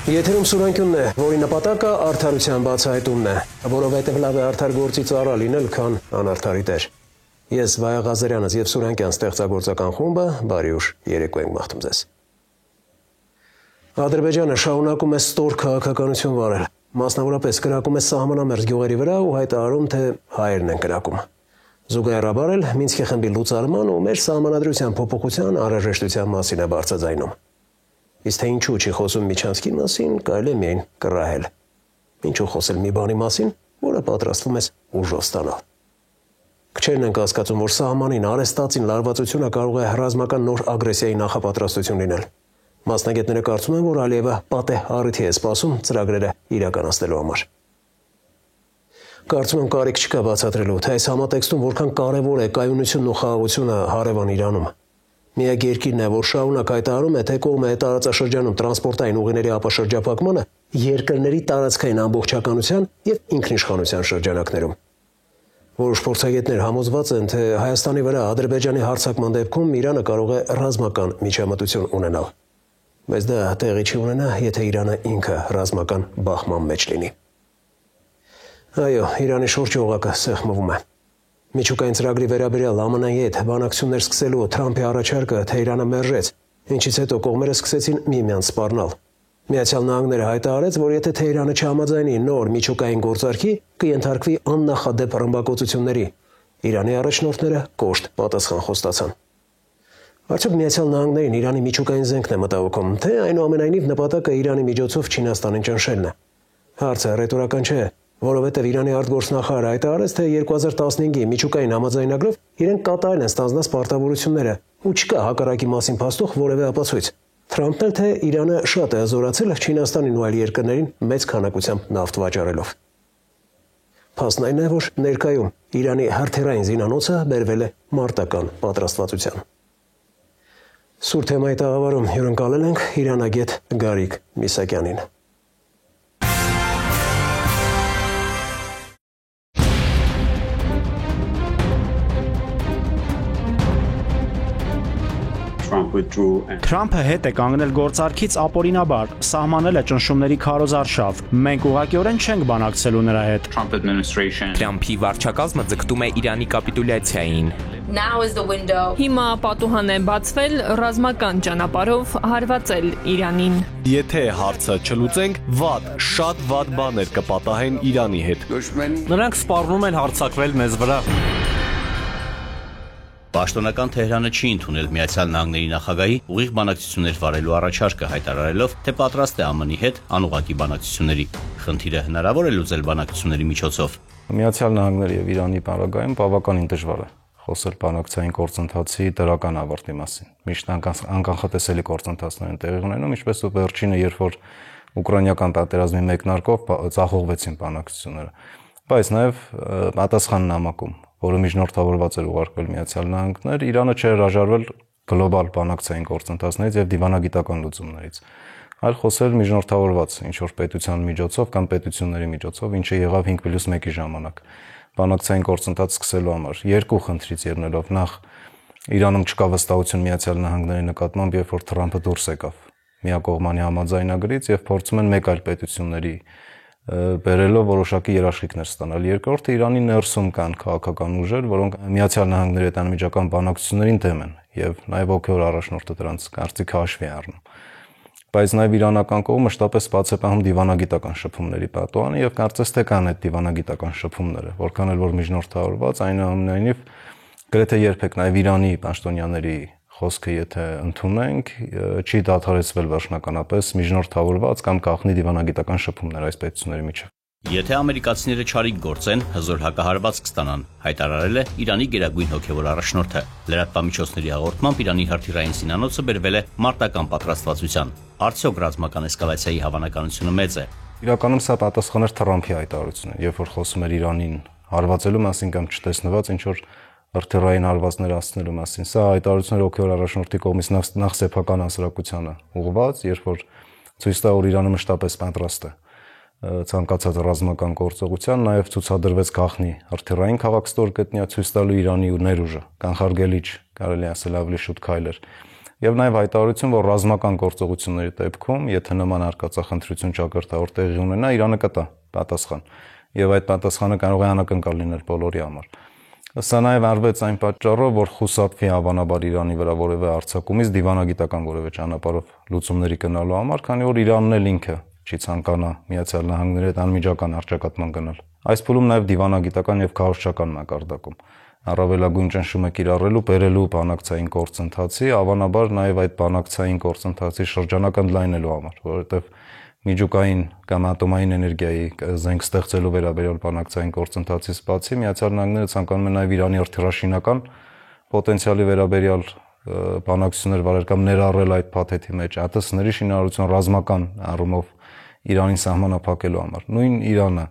Եթերում Սուրանկյունն է, որի նպատակը արդարության բացահայտումն է, որովհետև լավ է արդար գործի ծառա լինել, քան անարդարի տեր։ Ես Վայա Ղազարյանս եւ Սուրանկյան ստեղծագործական խումբը բարի ուշ երեկո ենք մաղթում ձեզ։ Ադրբեջանը շարունակում է ստոր քաղաքականություն վարել, մասնավորապես կրակում է սահմանամերձ գյուղերի վրա ու հայտարարում, թե հայերն են կրակում։ Զուգահեռաբար էլ Մինսկի խմբի լուծարման ու մեր սահմանադրության փոփոխության անհրաժեշտության մասին է բարձրաձայնում։ Իսկ թե ինչու չի խոսում Միչանսկի մասին, կարելի է միայն կռահել։ Ինչու խոսել մի բանի մասին, որը պատրաստվում ես ուժով ստանալ։ Քչերն են կասկածում, որ սահմանին արեստացին լարվածությունը կարող է ռազմական նոր ագրեսիայի նախապատրաստություն լինել։ Մասնագետները կարծում են, որ Ալիևը պատեհ առիթի է սպասում ծրագրերը իրականացնելու համար։ Կարծում եմ կարիք չկա բացատրելու, թե այս համատեքստում որքան կարևոր է կայունությունն ու խաղաղությունը հարևան Իրանում։ Միակ երկիրն է, որ շարունակ հայտարարում է, թե կողմ է տարածաշրջանում տրանսպորտային ուղիների ապաշրջափակմանը երկրների տարածքային ամբողջականության եւ ինքնիշխանության շրջանակներում։ Որոշ փորձագետներ համոզված են, թե Հայաստանի վրա Ադրբեջանի հարձակման դեպքում Իրանը կարող է ռազմական միջամտություն ունենալ։ Բայց դա տեղի չի ունենա, եթե Իրանը ինքը ռազմական բախման մեջ լինի։ Այո, Իրանի շուրջ օղակը սեղմվում է։ Միջուկային ծրագրի վերաբերյալ ԱՄՆ-ի հետ բանակցություններ սկսելու Թրամփի առաջարկը Թեհրանը մերժեց, ինչից հետո կողմերը սկսեցին միմյանց սպառնալ։ Միացյալ Նահանգները հայտարարեց, որ եթե Թեհրանը չհամաձայնի նոր միջուկային գործարքի, կենթարկվի աննախադեպ ռմբակոծությունների։ Իրանի առաջնորդները կոշտ պատասխան խոստացան։ Արդյոք Միացյալ Նահանգներին Իրանի միջուկային զենքն է մտահոգում, թե այնուամենայնիվ նպատակը Իրանի միջոցով Չինաստանին ճնշելն է։ Հարցը ռետորական չէ, որովհետև Իրանի արտգործնախարարը հայտարարեց, թե 2015-ի միջուկային համաձայնագրով իրենք կատարել են ստանձնած պարտավորությունները ու չկա հակառակի մասին փաստող որևէ ապացույց։ Թրամփն էլ թե Իրանը շատ է զորացել Չինաստանին ու այլ երկրներին մեծ քանակությամբ նավթ վաճառելով։ Փաստն այն է, որ ներկայում Իրանի հրթիռային զինանոցը բերվել է մարտական պատրաստվածության։ Սուր թեմայի տաղավարում հյուրընկալել ենք իրանագետ Գարիկ Միսակյանին։ Թրամփը հետ է կանգնել գործարքից ապօրինաբար, սահմանել է ճնշումների քարոզարշավ։ Մենք ուղղակիորեն չենք բանակցելու նրա հետ։ Թրամփի վարչակազմը ձգտում է Իրանի կապիտուլյացիային։ Հիմա պատուհան է բացվել ռազմական ճանապարհով հարվածել Իրանին։ Եթե հարցը չլուծենք, շատ վատ բաներ կպատահեն Իրանի հետ։ Նրանք սպառնում են հարձակվել մեզ վրա։ Պաշտոնական Թեհրանը չի ընդունել Միացյալ Նահանգների նախագահի ուղիղ բանակցություններ վարելու առաջարկը, հայտարարելով, թե պատրաստ է ԱՄՆ-ի հետ անուղղակի բանակցությունների։ Խնդիրը հնարավոր է լուծել բանակցությունների միջոցով։ Միացյալ Նահանգների եւ Իրանի պարագայում բավականին դժվար է խոսել բանակցային գործընթացի դրական ավարտի մասին։ Միշտ անկանխատեսելի գործընթացներ են տեղի ունենում, ինչպես ու վերջինը, երբ որ ուկրաինական պատերազմի մեկնարկով ձախողվեցին բանակցությունները։ Բայց նաեւ պատասխան նամակում, որը միջնորդավորված էր ուղարկվել Միացյալ Նահանգներ, Իրանը չէր հրաժարվել գլոբալ բանակցային գործընթացներից եւ դիվանագիտական լուծումներից, այլ խոսել միջնորդավորված ինչ-որ պետության միջոցով կամ պետությունների միջոցով, ինչը եղավ 5+1-ի ժամանակ բանակցային գործընթաց սկսելու համար։ Երկու խնդրից ելնելով, նախ Իրանում չկա վստահություն Միացյալ Նահանգների նկատմամբ, երբ որ Թրամփը դուրս եկավ միակողմանի համաձայնագրից եւ փորձում են մեկ այլ պետությունների բերելով որոշակի երաշխիքներ ստանալ։ Երկրորդը Իրանի ներսում կան քաղաքական ուժեր, որոնք Միացյալ Նահանգների հետ անմիջական բանակցություններին դեմ են եւ նաեւ օգեոր առաջնորդը դրանց կարծիքը հաշվի է առնում։ Բայց նաեւ իրանական կողմը շտապ է սպասեպահում դիվանագիտական շփումների պատուհանը եւ կարծես թե կան այդ դիվանագիտական շփումները, որքան էլ որ միջնորդավորված, այնուամենայնիվ գրեթե երբեք նաեւ Իրանի պաշտոնյաների խոսքը եթե ընդունենք, չի դադարեցվել վերջնականապես միջնորդավորված կամ գաղտնի դիվանագիտական շփումներ այս պետությունների միջև։ Եթե ամերիկացիները չարիք գործեն, հզոր հակահարված կստանան, հայտարարել է Իրանի գերագույն հոգևոր առաջնորդը։ Լրատվամիջոցների հաղորդմամբ Իրանի հրթիռային զինանոցը բերվել է մարտական պատրաստվածության։ Արդյոք ռազմական էսկալացիայի հավանականությունը մեծ է։ Իրականում սա պատասխան էր Թրամփի հայտարարությունը, երբ որ խոսում էր Իրանին հարվածելու մասին կամ չտեսնված ինչ որ հրթիռային հարվածներ հասցնելու մասին։ Սա հայտարարությունները հոգևոր առաջնորդի կողմից նախ սեփական հասարակությանը ուղղված, երբ որ ցույց տա, որ Իրանը մշտապես պատրաստ է ցանկացած ռազմական գործողության, նաև ցուցադրվեց գաղտնի հրթիռային քաղաք ստորգետնյա ցույց տալու Իրանի ներուժը, կանխարգելիչ, կարելի ասել ավելի շուտ քայլեր։ Եվ նաև հայտարարություն, որ ռազմական գործողությունների դեպքում, եթե նման արկածախնդրություն ճակերտավոր տեղի ունենա, Իրանը կտա պատասխան։ Եվ այդ պատասխանը կարող է անակնկալ լինել բոլորի համար։ Սա նաև արվեց այն պատճառով, որ խուսափվի հավանաբար Իրանի վրա որևէ հարձակումից դիվանագիտական որևէ ճանապարհով լուծումների գնալու համար, քանի որ Իրանն էլ ինքը չի ցանկանա Միացյալ Նահանգների հետ անմիջական առճակատման գնալ։ Այս փուլում նաև դիվանագիտական եւ քարոզչական մակարդակում առավելագույն ճնշում է կիրառելու բերելու բանակցային գործընթացի, հավանաբար նաև այդ բանակցային գործընթացի շրջանակը ընդլայնելու համար, որովհետեւ միջուկային կամ ատոմային էներգիայի զենք ստեղծելու վերաբերյալ բանակցային գործընթացից բացի Միացյալ Նահանգները ցանկանում են նաև Իրանի արտահրաշինական պոտենցիալի վերաբերյալ բանակցություններ վարել կամ ներառել այդ փաթեթի մեջ ԱՏՍ-ների շինարարություն ռազմական առումով Իրանին սահմանափակելու համար։ Նույն Իրանը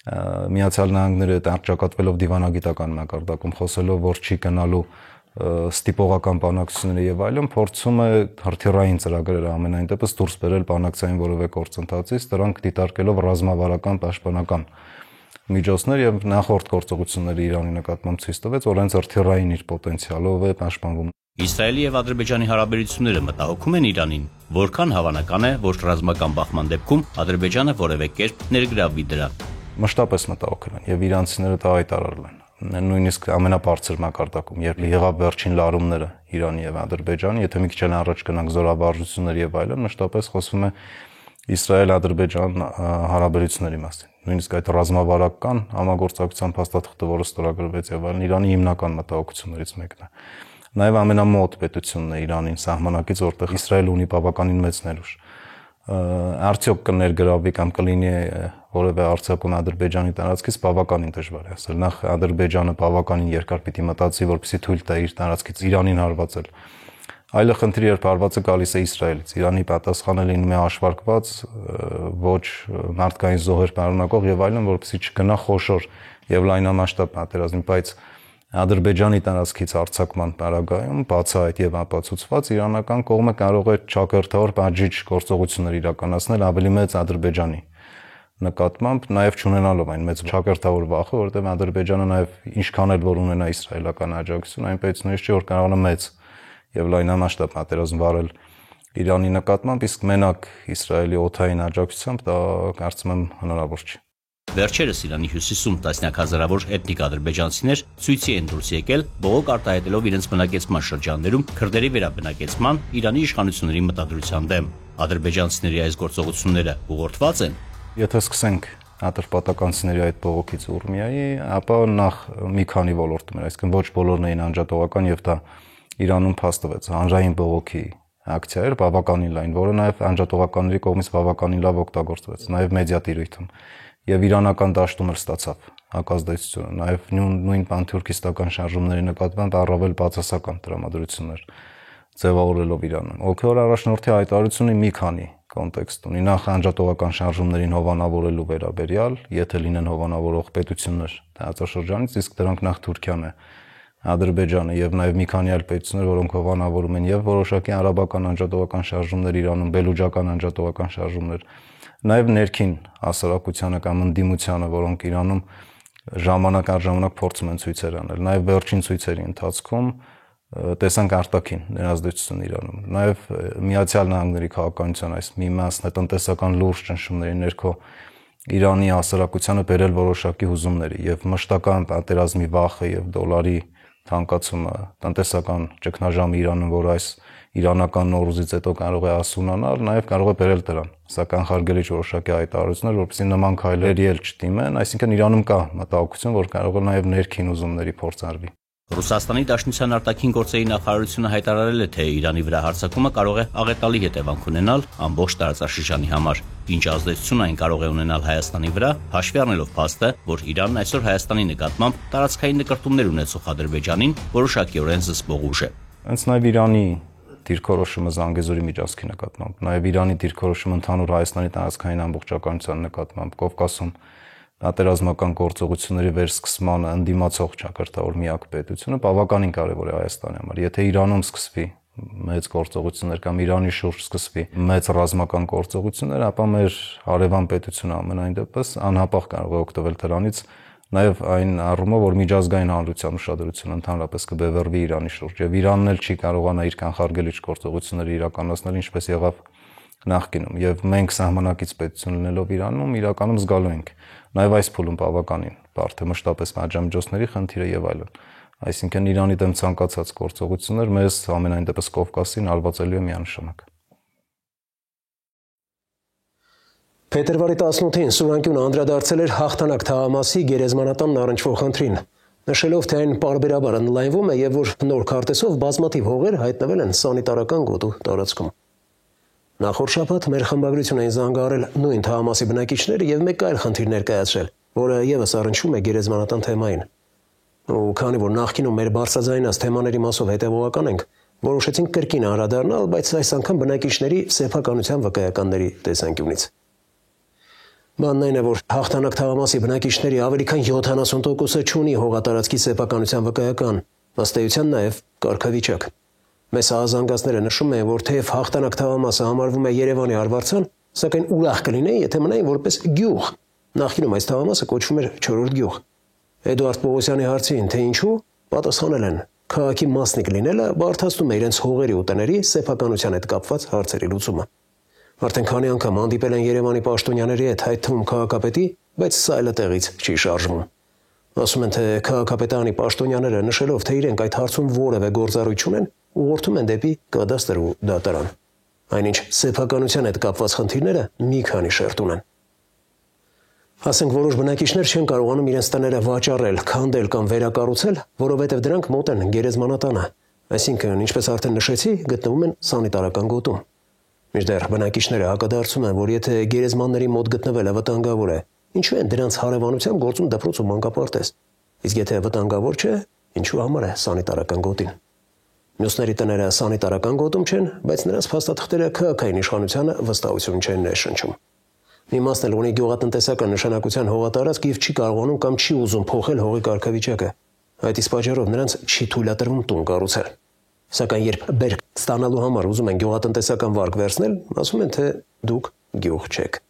Միացյալ Նահանգների հետ առճակատվելով դիվանագիտական մակարդակում խոսելով, որ չի գնալու ստիպողական բանակցությունները եւ այլն, փորձում է հրթիռային ծրագրերը ամենայն դեպս դուրս բերել բանակցային որևէ գործընթացից, դրանք դիտարկելով ռազմավարական պաշտպանական միջոցներ եւ նախորդ գործողությունները Իրանի նկատմամբ ցույց տվեց, որ հենց հրթիռային իր պոտենցիալով է պաշտպանվում։ Իսրայելի եւ Ադրբեջանի հարաբերությունները մտահոգում են Իրանին, որքան հավանական է, որ ռազմական բախման դեպքում Ադրբեջանը որևէ կերպ ներգրավվի դրան։ Մշտապես մտահոգել են եւ իրանցիները դա հայտարարել են։ Նույնիսկ ամենաբարձր մակարդակում, երբ եղավ վերջին լարումները Իրանի եւ Ադրբեջանի, եթե մի քիչ առաջ գնանք զորավարժություններ եւ այլն, մշտապես խոսվում է Իսրայել-Ադրբեջան հարաբերությունների մասին։ Նույնիսկ այդ ռազմավարական համագործակցության փաստաթղթը, որը ստորագրվեց եւ այլն, Իրանի հիմնական մտահոգություններից մեկն է։ Նաեւ ամենամոտ պետությունն է Իրանին սահմանակից, որտեղ Իսրայելը ունի բավականին մեծ ներուժ։ Արդյոք կներգրավվի կամ կլինի որևէ արձակում Ադրբեջանի տարածքից բավականին դժվար է ասել։ Նախ Ադրբեջանը բավականին երկար պիտի մտածի, որպեսզի թույլ տա իր տարածքից Իրանին հարվածել։ Այլ խնդիրը երբ հարվածը գալիս է Իսրայելից, Իրանի պատասխանը լինում է հաշվարկված, ոչ մարդկային զոհեր պարունակող եւ այլն, որպեսզի չգնա խոշոր եւ լայնամասշտաբ պատերազմի, բայց Ադրբեջանի տարածքից արձակման պարագայում բացահայտ եւ ապացուցված իրանական կողմը կարող է ճակերտավոր բաժիջ գործողություններ իրականացնել ավելի մեծ Ադրբեջանի նկատմամբ, նաեւ չունենալով այն մեծ ճակերտավոր վախը, որովհետեւ Ադրբեջանը նաեւ ինչքան էլ որ ունենա իսրայելական աջակցություն, այնպես նույնիսկ չի որ կարողանա մեծ եւ լայնամասշտաբ պատերազմ վարել Իրանի նկատմամբ, իսկ մենակ Իսրայելի օդային աջակցությամբ դա կարծում եմ հնարավոր չի։ Վերջերս Իրանի հյուսիսում տասնյակ հազարավոր էթնիկ ադրբեջանցիներ ցույցի են դուրս եկել, բողոք արտահայտելով իրենց բնակեցման շրջաններում քրդերի վերաբնակեցման Իրանի իշխանությունների մտադրության դեմ։ Ադրբեջանցիների այս գործողությունները ուղղորդված են։ Եթե սկսենք ատրպատականցիների այդ բողոքից Ուրմիայի, ապա նախ մի քանի ոլորտում էր, այսինքն ոչ բոլորն էին անջատողական եւ դա Իրանում փաստվեց հանրային բողոքի ակցիա էր բավականին լայն, որը նաեւ անջատողականների կողմից բավականին լավ օգտագործվեց, նաեւ մեդիա տիրույթում։ Եվ իրանական դաշտում էլ ստացավ հակազդեցությունը, նաև նույն պանթյուրքիստական շարժումների նկատմամբ առավել բացասական տրամադրություններ ձևավորելով Իրանը։ Օքեոր առաջնորդի հայտարարությունը մի քանի կոնտեքստ ունի, նախ անջատողական շարժումներին հովանավորելու վերաբերյալ, եթե լինեն հովանավորող պետություններ տարածաշրջանից, իսկ դրանք նախ Թուրքիան է, Ադրբեջանը եւ նաև մի քանի այլ պետություններ, որոնք հովանավորում են եւ որոշակի արաբական անջատողական շարժումներ Իրանում, բելուջական անջատողական շարժումներ, նաև ներքին հասարակությանը կամ ընդդիմությանը, որոնք Իրանում ժամանակ առ ժամանակ փորձում են ցույցեր անել, նաև վերջին ցույցերի ընթացքում տեսանք արտաքին ներազդեցություն Իրանում, նաև Միացյալ Նահանգների քաղաքականության այս մի մասն է տնտեսական լուրջ ճնշումների ներքո Իրանի հասարակությանը բերել որոշակի հուզումների եւ մշտական պատերազմի վախը եւ դոլարի թանկացումը, տնտեսական ճգնաժամը Իրանում, որ այս իրանական նորուզից հետո կարող է ասունանալ, նաև կարող է բերել դրան։ Սա կանխարգելիչ որոշակի հայտարարություններ, որպեսզի նման քայլերի էլ չդիմեն, այսինքն Իրանում կա մտահոգություն, որ կարող է նաև ներքին ուզումների փորձ արվի։ Ռուսաստանի Դաշնության արտաքին գործերի նախարարությունը հայտարարել է, թե Իրանի վրա հարձակումը կարող է աղետալի հետևանք ունենալ ամբողջ տարածաշրջանի համար։ Ինչ ազդեցություն այն կարող է ունենալ Հայաստանի վրա, հաշվի առնելով փաստը, որ Իրանն այսօր Հայաստանի նկատմամբ տարածքային նկրտումներ ունեցող Ադրբեջանին որոշակիորեն զսպող ուժ է։ Հենց նաև Իրանի դիրքորոշումը Զանգեզուրի միջանցքի նկատմամբ, նաև Իրանի դիրքորոշումը ընդհանուր Հայաստանի տարածքային ամբողջականության նկատմամբ, Կովկասում պատերազմական գործողությունների վերսկսմանը ընդդիմացող ճակերտավոր միակ պետությունը բավականին կարևոր է Հայաստանի համար։ Եթե Իրանում սկսվի մեծ գործողություններ կամ Իրանի շուրջ սկսվի մեծ ռազմական գործողություններ, ապա մեր հարևան պետությունը ամենայն դեպս անհապաղ կարող է օգտվել դրանից Նաև այն առումով, որ միջազգային հանրության ուշադրությունը ընդհանրապես կբևեռվի Իրանի շուրջ եւ Իրանն էլ չի կարողանա իր կանխարգելիչ գործողությունները իրականացնել, ինչպես եղավ նախկինում, եւ մենք սահմանակից պետություն լինելով Իրանում իրականում զգալու ենք նաև այս փուլում բավականին բարդ է մշտապես մատչամիջոցների խնդիրը եւ այլն։ Այսինքն Իրանի դեմ ցանկացած գործողություններ մեզ ամենայն դեպս Կովկասին ալվածելու է միանշանակ։ Փետրվարի 18-ին Սուրանկյունը անդրադարձել էր հաղթանակ թաղամասի գերեզմանատանն առնչվող խնդրին, նշելով, թե այն պարբերաբար ընդլայնվում է եւ որ նոր քարտեզով բազմաթիվ հողեր հայտնվել են սանիտարական գոտու տարածքում։ Նախորդ շաբաթ մեր խմբագրությունը այն զանգահարել նույն թաղամասի բնակիչները եւ մեկ այլ խնդիր ներկայացրել, որը եւս առնչվում է գերեզմանատան թեմային։ Ու քանի որ նախկինում մեր բարձրաձայնած թեմաների մասով հետևողական ենք, որոշեցինք կրկին անդրադառնալ, բայց այս անգամ բնակիչների սեփականության վկայականների տեսանկյունից։ Բանն այն է, որ հաղթանակ թաղամասի բնակիչների ավելի քան 70%-ը չունի հողատարածքի սեփականության վկայական, ըստ էության նաև կարգավիճակ։ Մեծ ազանգածները նշում են, որ թեև հաղթանակ թաղամասը համարվում է Երևանի արվարձան, սակայն ուրախ կլինեին, եթե մնային որպես գյուղ։ Նախկինում այս թաղամասը կոչվում էր 4-րդ գյուղ։ Էդուարդ Պողոսյանի հարցին, թե ինչու, պատասխանել են. քաղաքի մասնիկ լինելը բարդացնում է իրենց հողերի ու տների սեփականության հետ կապված հարցերի լուծումը։ Արդեն քանի անգամ հանդիպել են Երևանի պաշտոնյաների հետ, այդ թվում քաղաքապետի, բայց սա այլ տեղից չի շարժվում։ Ասում են, թե քաղաքապետանի պաշտոնյաները նշելով, թե իրենք այդ հարցում որևէ գործառույթ չունեն, ուղղորդում են դեպի կադաստր ու դատարան։ Այնինչ սեփականության հետ կապված խնդիրները մի քանի շերտ ունեն։ Ասենք որոշ բնակիչներ չեն կարողանում իրենց տները վաճառել, քանդել կամ վերակառուցել, որովհետև դրանք մոտ են գերեզմանատանը, այսինքն, ինչպես արդեն նշեցի, գտնվում են սանիտարական գոտում։ Մինչդեռ բնակիչները հակադարձում են, որ եթե գերեզմանների մոտ գտնվելը վտանգավոր է, ինչու են դրանց հարևանությամբ գործում դպրոց ու մանկապարտեզ։ Իսկ եթե վտանգավոր չէ, ինչու համար է սանիտարական գոտին։ Մյուսների տները սանիտարական գոտում չեն, բայց նրանց փաստաթղթերը քաղաքային իշխանությանը վստահություն չեն ներշնչում։ Մի մասն էլ ունի գյուղատնտեսական նշանակության հողատարածք եւ չի կարողանում կամ չի ուզում փոխել հողի կարգավիճակը։ Այդ իսկ պատճառով նրանց չի թույլատրվում տուն կառուցել։ Սակայն երբ բերք ստանալու համար ուզում են գյուղատնտեսական վարկ վերցնել, ասում են, թե դուք գյուղ չեք։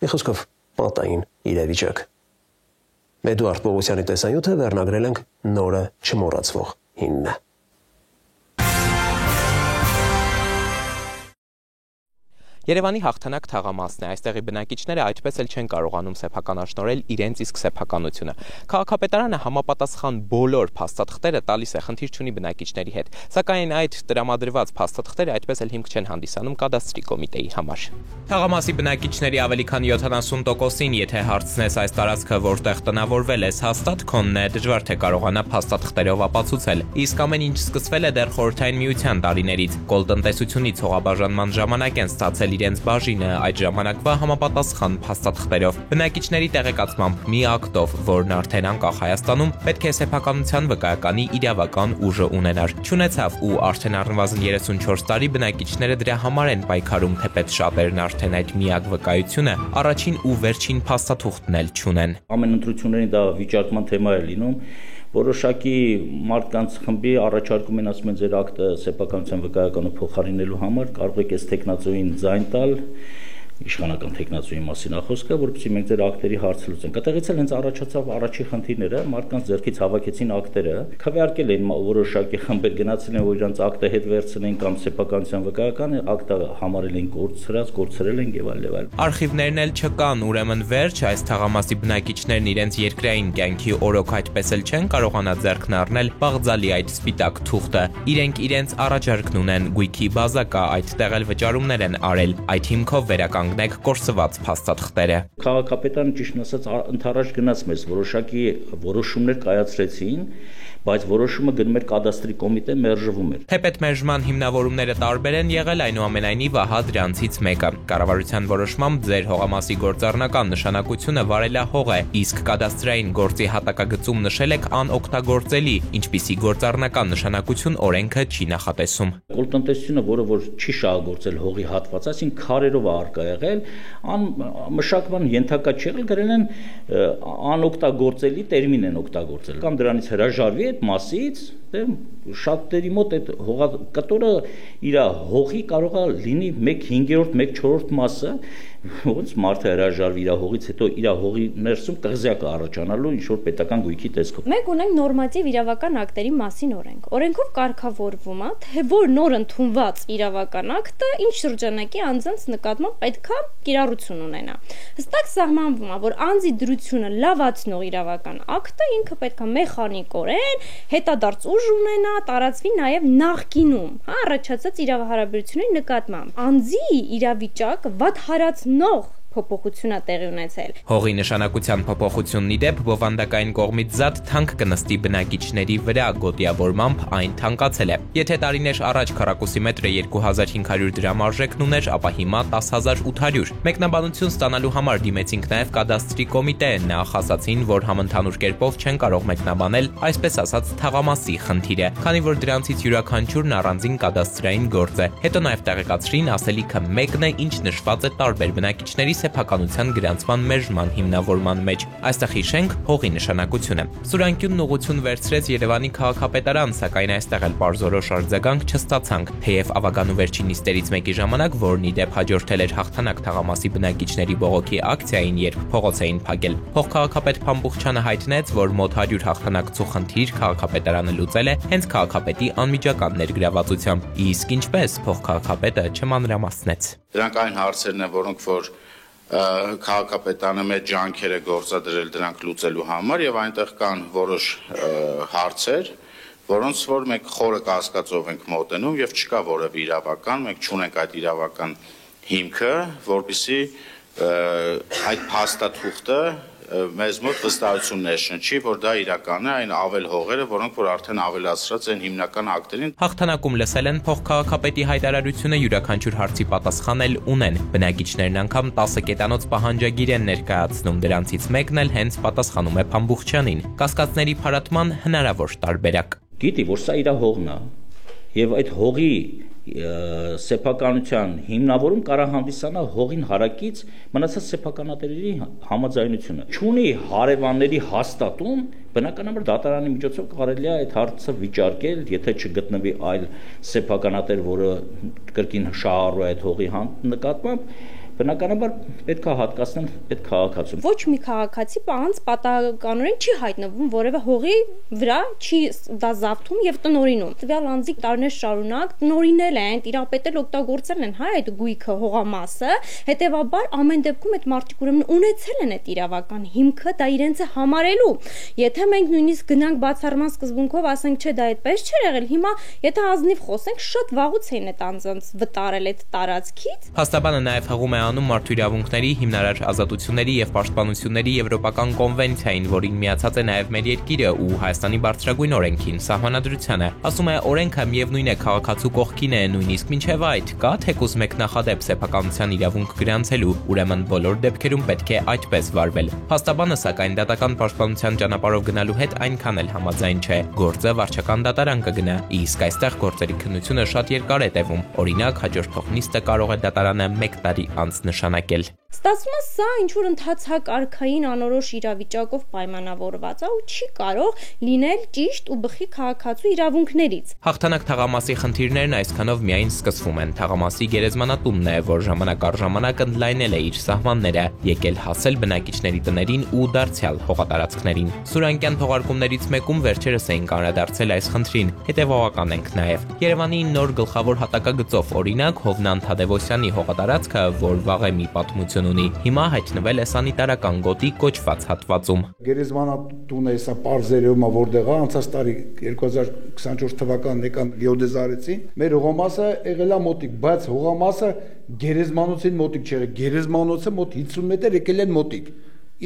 Մի խոսքով պատային իրավիճակ։ Էդուարդ Պողոսյանի տեսանյութը վերնագրել ենք նորը չմոռացվող հինը։ Երևանի հաղթանակ թաղամասն է, այստեղի բնակիչները այդպես էլ չեն կարողանում սեփականաշնորհել իրենց իսկ սեփականությունը։ Քաղաքապետարանը համապատասխան բոլոր փաստաթղթերը տալիս է, խնդիր չունի բնակիչների հետ, սակայն այդ տրամադրված փաստաթղթերը այդպես էլ հիմք չեն հանդիսանում կադաստրի կոմիտեի համար։ Թաղամասի բնակիչների ավելի քան 70%-ին, եթե հարցնես այս տարածքը որտեղ տնավորվել ես հաստատ, քոնն է, դժվար թե կարողանա փաստաթղթերով ապացուցել։ Իսկ ամեն ինչ սկսվել է դեռ Խորհրդային Միության տարիներից։ Կոլտնտեսությունից հողաբաժանման ժամանակ են ստացել իրենց բաժինը այդ ժամանակվա համապատասխան փաստաթղթերով։ Բնակիչների տեղեկացմամբ մի ակտով, որն արդեն անկախ Հայաստանում պետք է սեփականության վկայականի իրավական ուժը ունենար, չունեցավ ու արդեն առնվազն 34 տարի բնակիչները դրա համար են պայքարում, թեպետ շատերն արդեն այդ միակ վկայությունը առաջին ու վերջին փաստաթուղթն էլ չունեն։ Ամեն ընտրություններին դա վիճարկման թեմա է լինում։ Որոշակի մարդկանց խմբի առաջարկում են, ասում են, ձեր ակտը սեփականության վկայականը փոխարինելու համար կարող եք այս տեխնացուին ձայն տալ, իշխանական տեխնացուի մասին ախոսքը, որպեսզի մենք ձեր ակտերի հարցը լուծենք։ Այդտեղից էլ հենց առաջացավ առաջի խնդիրները, մարդկանց ձեռքից հավաքեցին ակտերը, քվեարկել են որոշակի խմբեր, գնացել են, որ իրանց ակտը հետ վերցնեն կամ սեփականության վկայականը, ակտը համարել են կորցրել են եւ այլ։ Արխիվներն էլ չկան, ուրեմն վերջ, այս թաղամասի բնակիչներն իրենց երկրային կյանքի օրոք այդպես էլ չեն կարողանա ձեռքն առնել բաղձալի այդ սպիտակ թուղթը։ Իրենք իրենց առաջարկն ունեն, գույքի բազակա, այդտեղ էլ վճարումներ են արել, այդ հիմքով վերականգնեք կորսված փաստաթղթերը։ Քաղաքապետարանը ճիշտն ասած ընդառաջ գնաց մեզ որոշակի որոշումներ կայացրեցին, բայց որոշումը գնում էր կադաստրի կոմիտե, մերժվում էր։ Թեպետ մերժման հիմնավորումները տարբեր են եղել, այնուամենայնիվ ահա դրանցից մեկը։ Կառավարության որոշմամբ ձեր հողամասի գործառնական նշանակությունը վարելահող է, իսկ կադաստրային գործի հատակագծում նշել եք անօգտագործելի, ինչպիսի գործառնական նշանակություն օրենքը չի նախատեսում։ Կոլտնտեսությունը, որը որ չի շահագործել հողի հատված, այսինքն քարերով է արկա եղել, մշակման ենթակա չի եղել, գրել են անօգտագործելի տերմին են օգտագործել, կամ դրանից հրաժարվի այդ մասից, շատերի մոտ այդ հողակտորը իր հողի կարող է լինի 1/5, 1/4 մասը, Ոնց մարդը հրաժարվի իր հողից, հետո իր հողի ներսում տղզյակը առաջանալու ինչ որ պետական գույքի տեսքով։ Մենք ունենք նորմատիվ իրավական ակտերի մասին օրենք։ Օրենքով կարգավորվում է, թե որ նոր ընդունված իրավական ակտը ինչ շրջանակի անձանց նկատմամբ պետքա կիրառություն ունենա։ Հստակ սահմանվում է, որ անձի դրությունը լավացնող իրավական ակտը ինքը պետքա մեխանիկորեն հետադարձ ուժ ունենա, տարածվի նաև նախկինում, առաջացած իրավահարաբերությունների նկատմամբ։ Անձի իրավիճակը վատ հարացնող փոփոխություն է տեղի ունեցել։ Հողի նշանակության փոփոխությունն ի դեպ բովանդակային կողմից զատ թանկ կնստի բնակիչների վրա գոտիավորմամբ այն թանկացել է։ Եթե տարիներ առաջ քառակուսի մետրը 2500 դրամ արժեքն ուներ, ապա հիմա 10800։ Մեկնաբանություն ստանալու համար դիմեցինք նաև կադաստրի կոմիտե, նախ ասացին, որ համընդհանուր կերպով չեն կարող մեկնաբանել, այսպես ասած, թաղամասի խնդիրը, քանի որ դրանցից յուրաքանչյուրն առանձին կադաստրային գործ է։ Հետո նաև տեղեկացրին, ասելիքը մեկն է, ինչ նշված է տարբեր բնակիչների սեփականության գրանցման մերժման հիմնավորման մեջ։ Այստեղ հիշենք հողի նշանակությունը։ Սուրանկյունն ուղղություն վերցրեց Երևանի քաղաքապետարան, սակայն այստեղ էլ բարձորոշ արձագանք չստացանք, թեև ավագանու վերջին նիստերից մեկի ժամանակ, որն ի դեպ հաջորդել էր հաղթանակ թաղամասի բնակիչների բողոքի ակցիային, երբ փողոց էին փակել։ Փոխքաղաքապետ Փամբուխչյանը հայտնեց, որ մոտ 100 հաղթանակցու խնդիր քաղաքապետարանը լուծել է հենց քաղաքապետի անմիջական ներգրավվածությամբ։ Իսկ ինչպես փոխքաղաքապետը չմանրամասնեց։ Դրանք այն հարցերն են, որոնք որ քաղաքապետարանը մեծ ջանքեր է գործադրել դրանք լուծելու համար եւ այնտեղ կան որոշ հարցեր, որոնց որ մենք խորը կասկածով ենք մոտենում եւ չկա որևէ իրավական, մենք չունենք այդ իրավական հիմքը, որպեսզի այդ փաստաթուղթը մեզ մոտ վստահություն ներշնչի, որ դա իրական է, այն ավել հողերը, որոնք որ արդեն ավելացրած են հիմնական ակտերին։ Հաղթանակում լսել են փոխքաղաքապետի հայտարարությունը յուրաքանչյուր հարցի պատասխանել ունեն։ Բնակիչներն անգամ 10 կետանոց պահանջագիր են ներկայացնում, դրանցից մեկն էլ հենց պատասխանում է Փամբուխչյանին։ Կասկածների փարատման հնարավոր տարբերակ։ Գիտի, որ սա իր հողն է, եւ այդ հողի սեփականության հիմնավորում կարա հանդիսանա հողին հարակից մնացած սեփականատերերի համաձայնությունը։ Չունի հարևանների հաստատում, բնականաբար դատարանի միջոցով կարելի է այդ հարցը վիճարկել, եթե չգտնվի այլ սեփականատեր, որը կրկին շահառու է այդ հողի նկատմամբ, բնականաբար պետք է հատկացնել այդ քաղաքացուն։ Ոչ մի քաղաքացի պահանջ պատահականորեն չի հայտնվում որևէ հողի վրա, չի դա զավթում եւ տնօրինում։ Տվյալ անձի տարիներ շարունակ տնօրինել են, տիրապետել, օգտագործել են այդ գույքը, հողամասը, հետեւաբար ամեն դեպքում այդ մարդիկ ուրեմն ունեցել են այդ իրավական հիմքը, դա իրենց է համարելու։ Եթե մենք նույնիսկ գնանք բացառման սկզբունքով, ասենք չէ, դա այդպես չէր եղել, հիմա եթե ազնիվ խոսենք, շատ վաղուց էին այդ անձանց վտարել այդ տարածքից։ Փաստաբանը նաեւ հղում է անում մարդու իրավունքների, հիմնարար ազատությունների եւ պաշտպանությունների եվրոպական կոնվենցիային, որին միացած է նաեւ մեր երկիրը ու Հայաստանի բարձրագույն օրենքին, սահմանադրությանը։ Ասում է, օրենքը միևնույն է քաղաքացու կողքին է, նույնիսկ մինչեւ այդ կա թեկուզ մեկնախադեպ սեփականության իրավունք գրանցելու, ուրեմն բոլոր դեպքերում պետք է այդպես վարվել։ Փաստաբանը սակայն դատական պաշտպանության ճանապարհով գնալու հետ այնքան էլ համաձայն չէ։ Գործը վարչական դատարան կգնա, իսկ այստեղ գործերի քննությունը շատ երկար է տևում։ Օրինակ, հաջորդող նիստը կարող է դատարանը 1 տարի անց նշանակել։ Ստացվում է սա ինչ-որ ընթացակարգային անորոշ իրավիճակով պայմանավորված է ու չի կարող լինել ճիշտ ու բխի քաղաքացու իրավունքներից։ Հաղթանակ թաղամասի խնդիրներն այսքանով միայն սկսվում են։ Թաղամասի գերեզմանատունն է, որ ժամանակ առ ժամանակ ընդլայնել է իր սահմանները, եկել հասել բնակիչների տներին ու դարձյալ հողատարածքներին։ Սուրանկյան թողարկումներից մեկում վերջերս էին անդրադարձել այս խնդրին։ Հետևողական ենք նաև։ Երևանի նոր գլխավոր հատակագծով օրինակ Հովնան Թադևոսյանի հողատարածքը, որ վաղեմի պատմություն ունի, հիմա հայտնվել է սանիտարական գոտի կոչված հատվածում։ Գերեզմանատունը հեսա պարզերում որտեղ է, անցած տարի 2024 թվականն եկան գեոդեզարեցին։ Մեր հողամասը եղել է մոտիկ, բայց հողամասը գերեզմանոցին մոտիկ չէ, գերեզմանոցը մոտ 50 մետր եկել են մոտիկ։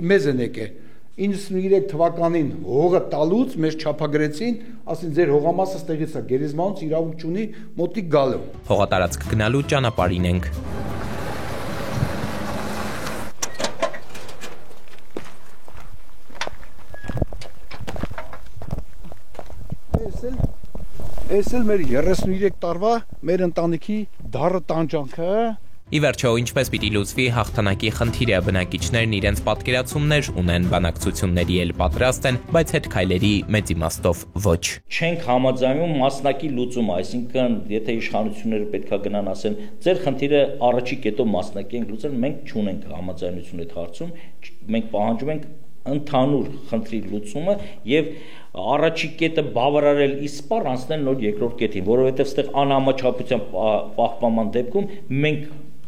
Մեզ են եկել 93 թվականին հողը տալուց մեզ չափագրեցին, ասին ձեր հողամասը ստեղից է, գերեզմանոց իրավունք չունի մոտիկ գալու։ Հողատարածք գնալու ճանապարհին ենք։ Էս էլ մեր 33 տարվա մեր ընտանիքի դառը տանջանքը, Ի վերջո, ինչպես պիտի լուծվի հաղթանակի խնդիրը, բնակիչներն իրենց պատկերացումներ ունեն, բանակցությունների էլ պատրաստ են, բայց հետ քայլերի մեծ իմաստով ոչ։ Չենք համաձայնում մասնակի լուծումը, այսինքն, եթե իշխանությունները պետքա գնան ասեն, ձեր խնդիրը առաջի կետով մասնակի ենք լուծել, մենք չունենք համաձայնություն այդ հարցում, մենք պահանջում ենք ընդհանուր խնդրի լուծումը եւ առաջի կետը բավարարել իսպառ անցնել նոր երկրորդ կետին, որովհետեւ այստեղ անհամաչափության պահպանման դեպքում մենք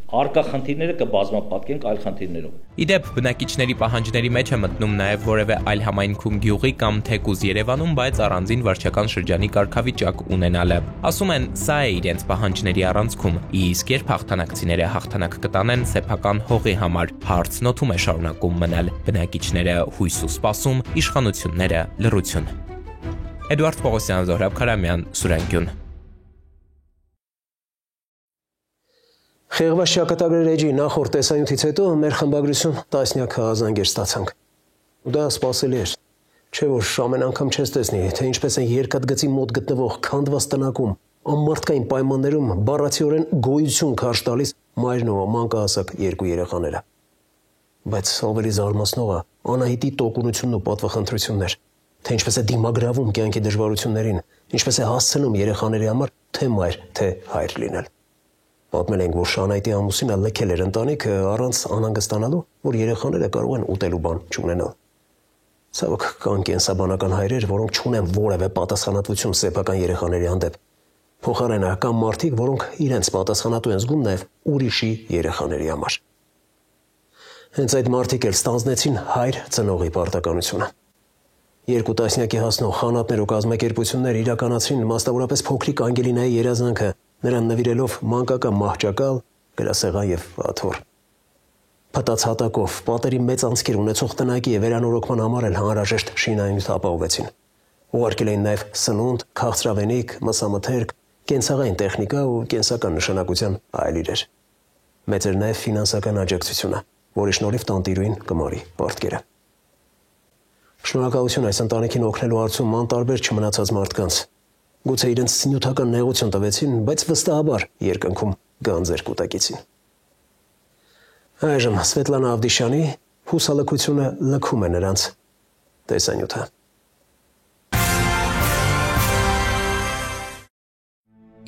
արկա խնդիրները կբազմապատկենք այլ խնդիրներով։ Իդեպ բնակիչների պահանջների մեջ է մտնում նաև որևէ այլ համայնքում գյուղի կամ թեկուզ Երևանում, բայց առանձին վարչական շրջանի կարգավիճակ ունենալը։ Ասում են, սա է իրենց պահանջների առանցքում, իսկ երբ հաղթանակցիները հաղթանակ կտանեն սեփական հողի համար, հարցն օդում է շարունակում մնալ։ Բնակիչները հույս ու սպասում, իշխանությունները լռություն։ Էդուարդ Պողոսյան, Զոհրաբ Քարամյան, Սուրենգյուն։ Խեղված ճակատագրեր էջի նախորդ տեսանյութից հետո մեր խմբագրություն տասնյակ հազանգեր ստացանք։ Ու դա սպասելի էր։ Չէ որ ամեն անգամ չես տեսնի, թե ինչպես են երկաթգծի մոտ գտնվող քանդված տնակում, ամմարտկային պայմաններում բառացիորեն գոյություն քարշ տալիս մայրն ու մանկահասակ երկու երեխաները։ Բայց ավելի զարմացնողը Անահիտի տոկունությունն ու պատվախնդրությունն էր, թե ինչպես է դիմագրավում կյանքի դժվարություններին, ինչպես է հասցնում երեխաների համար թե մայր, թե հայր լինել։ Պատմել ենք, որ Շանայտի ամուսինը լքել էր ընտանիքը առանց անհանգստանալու, որ երեխաները կարող են ուտելու բան չունենալ։ Ցավոք կան կենսաբանական հայրեր, որոնք չունեն որևէ պատասխանատվություն սեփական երեխաների հանդեպ։ Փոխարենը կան մարդիկ, որոնք իրենց պատասխանատու են զգում նաև ուրիշի երեխաների համար։ Հենց այդ մարդիկ էլ ստանձնեցին հայր ծնողի պարտականությունը։ Երկու տասնյակի հասնող խանատներ ու կազմակերպություններ իրականացրին մասնավորապես փոքրիկ Անգելինայի երազանքը, նրան նվիրելով մանկական մահճակալ, գրասեղան եւ աթոռ։ Փտած հատակով պատերի մեծ անցքեր ունեցող տնակի եւ վերանորոգման համար էլ հանրաժեշտ շինանյութ ապահովեցին։ Ուղարկել էին նաեւ սնունդ, քաղցրավենիք, մսամթերք, կենցաղային տեխնիկա ու կենսական նշանակության այլ իրեր։ Մեծ էր նաեւ ֆինանսական աջակցությունը, որի շնորհիվ տանտիրուին կմարի պարտքերը։ Շնորհակալություն այս ընտանիքին օգնելու հարցում անտարբեր չմնացած մարդկանց։ Գուցե իրենց նյութական նեղություն տվեցին, բայց վստահաբար երկնքում գանձեր կուտակեցին։ Այժմ Սվետլանա Ավդիշյանի հուսալքությունը լքում է նրանց տեսանյութը։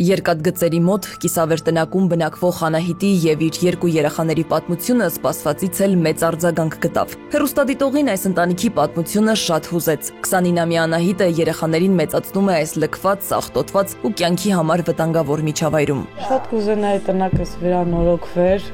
Երկաթգծերի մոտ կիսավեր տնակում բնակվող Անահիտի եւ իր երկու երեխաների պատմությունը սպասվածից էլ մեծ արձագանք գտավ։ Հեռուստադիտողին այս ընտանիքի պատմությունը շատ հուզեց։ 29-ամյա Անահիտը երեխաներին մեծացնում է այս լքված, սախտոտված ու կյանքի համար վտանգավոր միջավայրում։ Շատ կուզենայի տնակս վերանորոգվեր,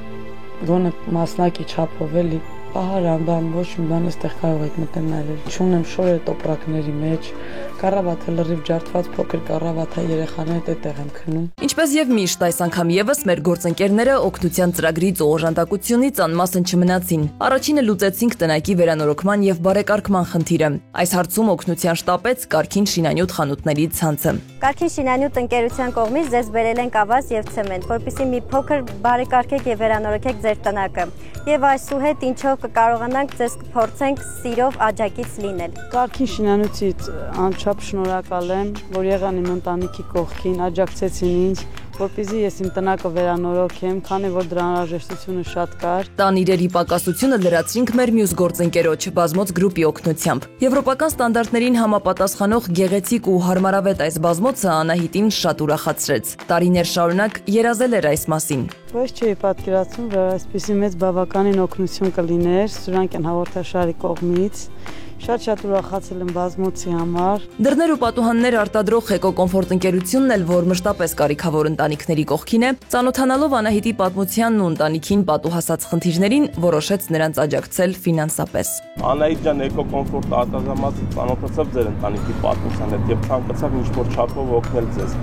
գոնե մասնակի չափով էլի, պահարան, բան, ոչ մի բան այստեղ կարող եք մտնել նայել։ Չունեմ շորերը տոպրակների մեջ, կառավաթը լրիվ ջարդված փոքր կառավաթա երեխաները այդտեղ եմ քնում։ Ինչպես եւ միշտ այս անգամ եւս մեր գործընկերները օգնության ծրագրից ու օժանդակությունից անմասն չմնացին։ Առաջինը լուծեցինք տնակի վերանորոգման եւ բարեկարգման խնդիրը։ Այս հարցում օգնության շտապեց Կարքին շինանյութ խանութների ցանցը։ Կարքին շինանյութ ընկերության կողմից ձեզ բերել են ավազ եւ ցեմենտ, որպեսզի մի փոքր բարեկարգեք եւ վերանորոգեք ձեր տնակը։ Եվ այսուհետ ինչով կկարողանանք ձեզ կփորձենք սիրով աջակից լինել։ Կարքին շինանյութից անչափ շնորհակալ եմ, որ եղան իմ ընտանիքի կողքին, աջակցեցին ինձ, որպեսզի ես իմ տնակը վերանորոգեմ, քանի որ դրա անհրաժեշտությունը շատ կար։ Տան իրերի պակասությունը լրացրինք մեր մյուս գործընկերոջ Բազմոց գրուպի օգնությամբ։ Եվրոպական ստանդարտներին համապատասխանող գեղեցիկ ու հարմարավետ այս բազմոցը Անահիտին շատ ուրախացրեց։ Տարիներ շարունակ երազել էր այս մասին։ Ոչ չէի պատկերացնում, որ այսպիսի մեծ բավականին օգնություն կլիներ Սուրանկյան հաղորդաշարի կողմից։ Շատ ուրախացել եմ բազմոցի համար։ Դռներ ու պատուհաններ արտադրող Էկոկոմֆորտ ընկերությունն էլ, որ մշտապես կարիքավոր ընտանիքների կողքին է, ծանոթանալով Անահիտի պատմությանն ու ընտանիքին պատուհասած խնդիրներին, որոշեց նրանց աջակցել ֆինանսապես։ Անահիտ ջան, Էկոկոմֆորտ արտադրամասը ծանոթացավ ձեր ընտանիքի պատմության հետ եւ ցանկացավ ինչ-որ չափով օգնել ձեզ։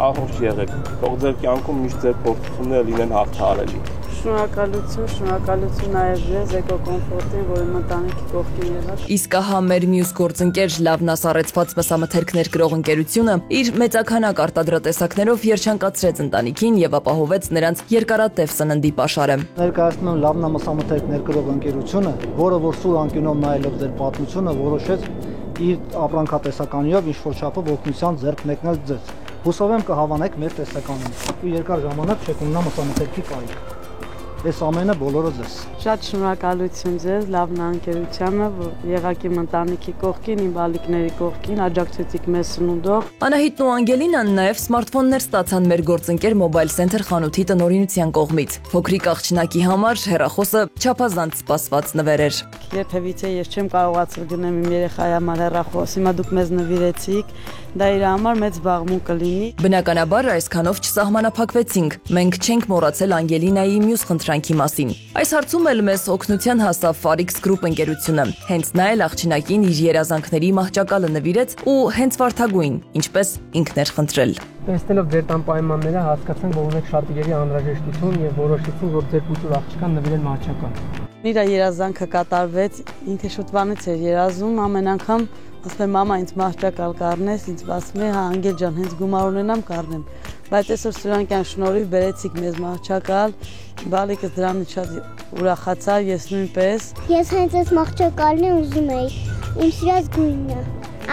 Ահորժ եղեք, թող ձեր կյանքում միշտ ձեր փորձությունները լինեն հաղթահարելի։ Շնորհակալություն այժմ Էկոկոմֆորտին, որ իմ ընտանիքի կողքին եղավ։ Իսկ ահա մեր մյուս գործընկեր լավն ասառեցված մսամթերքներ կրող ընկերությունը իր մեծաքանակ արտադրատեսակներով երջանկացրեց ընտանիքին եւ ապահովեց նրանց երկարատև սննդի պաշարը։ Ներկայացնում եմ լավնա մսամթերքներ կրող ընկերությունը, որը որ սուր անկյունով նայելով ձեր պատմությունը որոշեց իր ապրանքատեսականիով ինչ-որ չափով օգնության ձեռք մեկնել ձեզ։ Հուսով եմ կհավանեք մեր տեսականին ու երկար ժամանակ չեք ունենա մսամթերքի կարիք։ այս ամենը բոլորը ձեզ։ Շատ շնորհակալություն ձեզ, լավն անկերությանը, որ եղաք իմ ընտանիքի կողքին, իմ բալիկների կողքին, աջակցեցիք մեզ սնունդով։ Անահիտն ու Անգելինան նաև սմարթֆոններ ստացան մեր գործընկեր Mobile Center խանութի տնօրինության կողմից։ Փոքրիկ աղջնակի համար հեռախոսը չափազանց սպասված նվեր էր։ Երբևիցե ես չեմ կարողացել գնեմ իմ երեխայի համար հեռախոս, հիմա դուք մեզ նվիրեցիք, դա իր համար մեծ զբաղմունք կլինի։ Բնականաբար այսքանով չսահմանափակվեցինք։ Մենք չենք մոռացել Անգելինայի մյուս խնդրանքի մասին։ Այս հարցում էլ մեզ օգնության հասավ Farix Group ընկերությունը։ Հենց նա էլ աղջնակին իր երազանքների մահճակալը նվիրեց ու հենց վարդագույն, ինչպես ինքն էր խնդրել։ Տեսնելով ձեր տան պայմանները հասկացանք, որ ունեք շատ իրերի անհրաժեշտություն եւ որոշեցինք, որ ձեր փոքր աղջկան նվիրել մահճակալ։ Իր երազանքը կատարվեց, ինքը շուտվանից էր երազում, ամեն անգամ ասում եմ մամա ինձ մահճակալ կառնես, ինձ ասում է հա Անգել ջան, հենց գումար ունենամ կառնեմ։ Բայց այսօր Սուրանյան շնորհիվ բերեցիք մեզ մահճակալ, բալիկս դրանից շատ ուրախացավ, ես նույնպես։ Ես հենց այս մահճակալն ուզում էի, իմ սիրած գույնն է։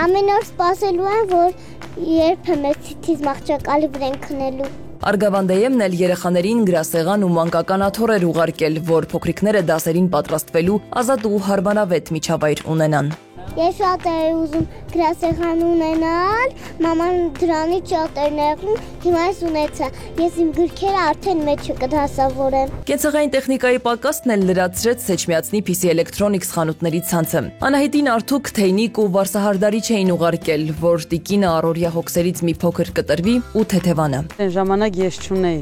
Ամեն օր սպասելու եմ, որ երբ եմ ես ցիթիզ մահճակալի վրա քնելու։ Արգավանդեյեմն էլ երեխաներին գրասեղան ու մանկական աթոռեր ուղարկել, որ փոքրիկները դասերին պատրաստվելու ազատ ու հարմարավետ միջավայր ունենան։ Ես շատ եմ ուզում գրասեղան ունենալ, մաման դրանից շատ էր նեղում, հիմա ես ունեցա։ Ես իմ գրքերը արդեն մեջը կդասավորեմ։ Կենցաղային տեխնիկայի պակասն էլ լրացրեց Սեչմիածնի PC Electronics խանութների ցանցը։ Անահիտին արդյոք թեյնիկ ու վարսահարդարիչ էին ուղարկել, որ տիկինը առօրյա հոգսերից մի փոքր կտրվի ու թեթևանա։ Այն ժամանակ ես չունեի,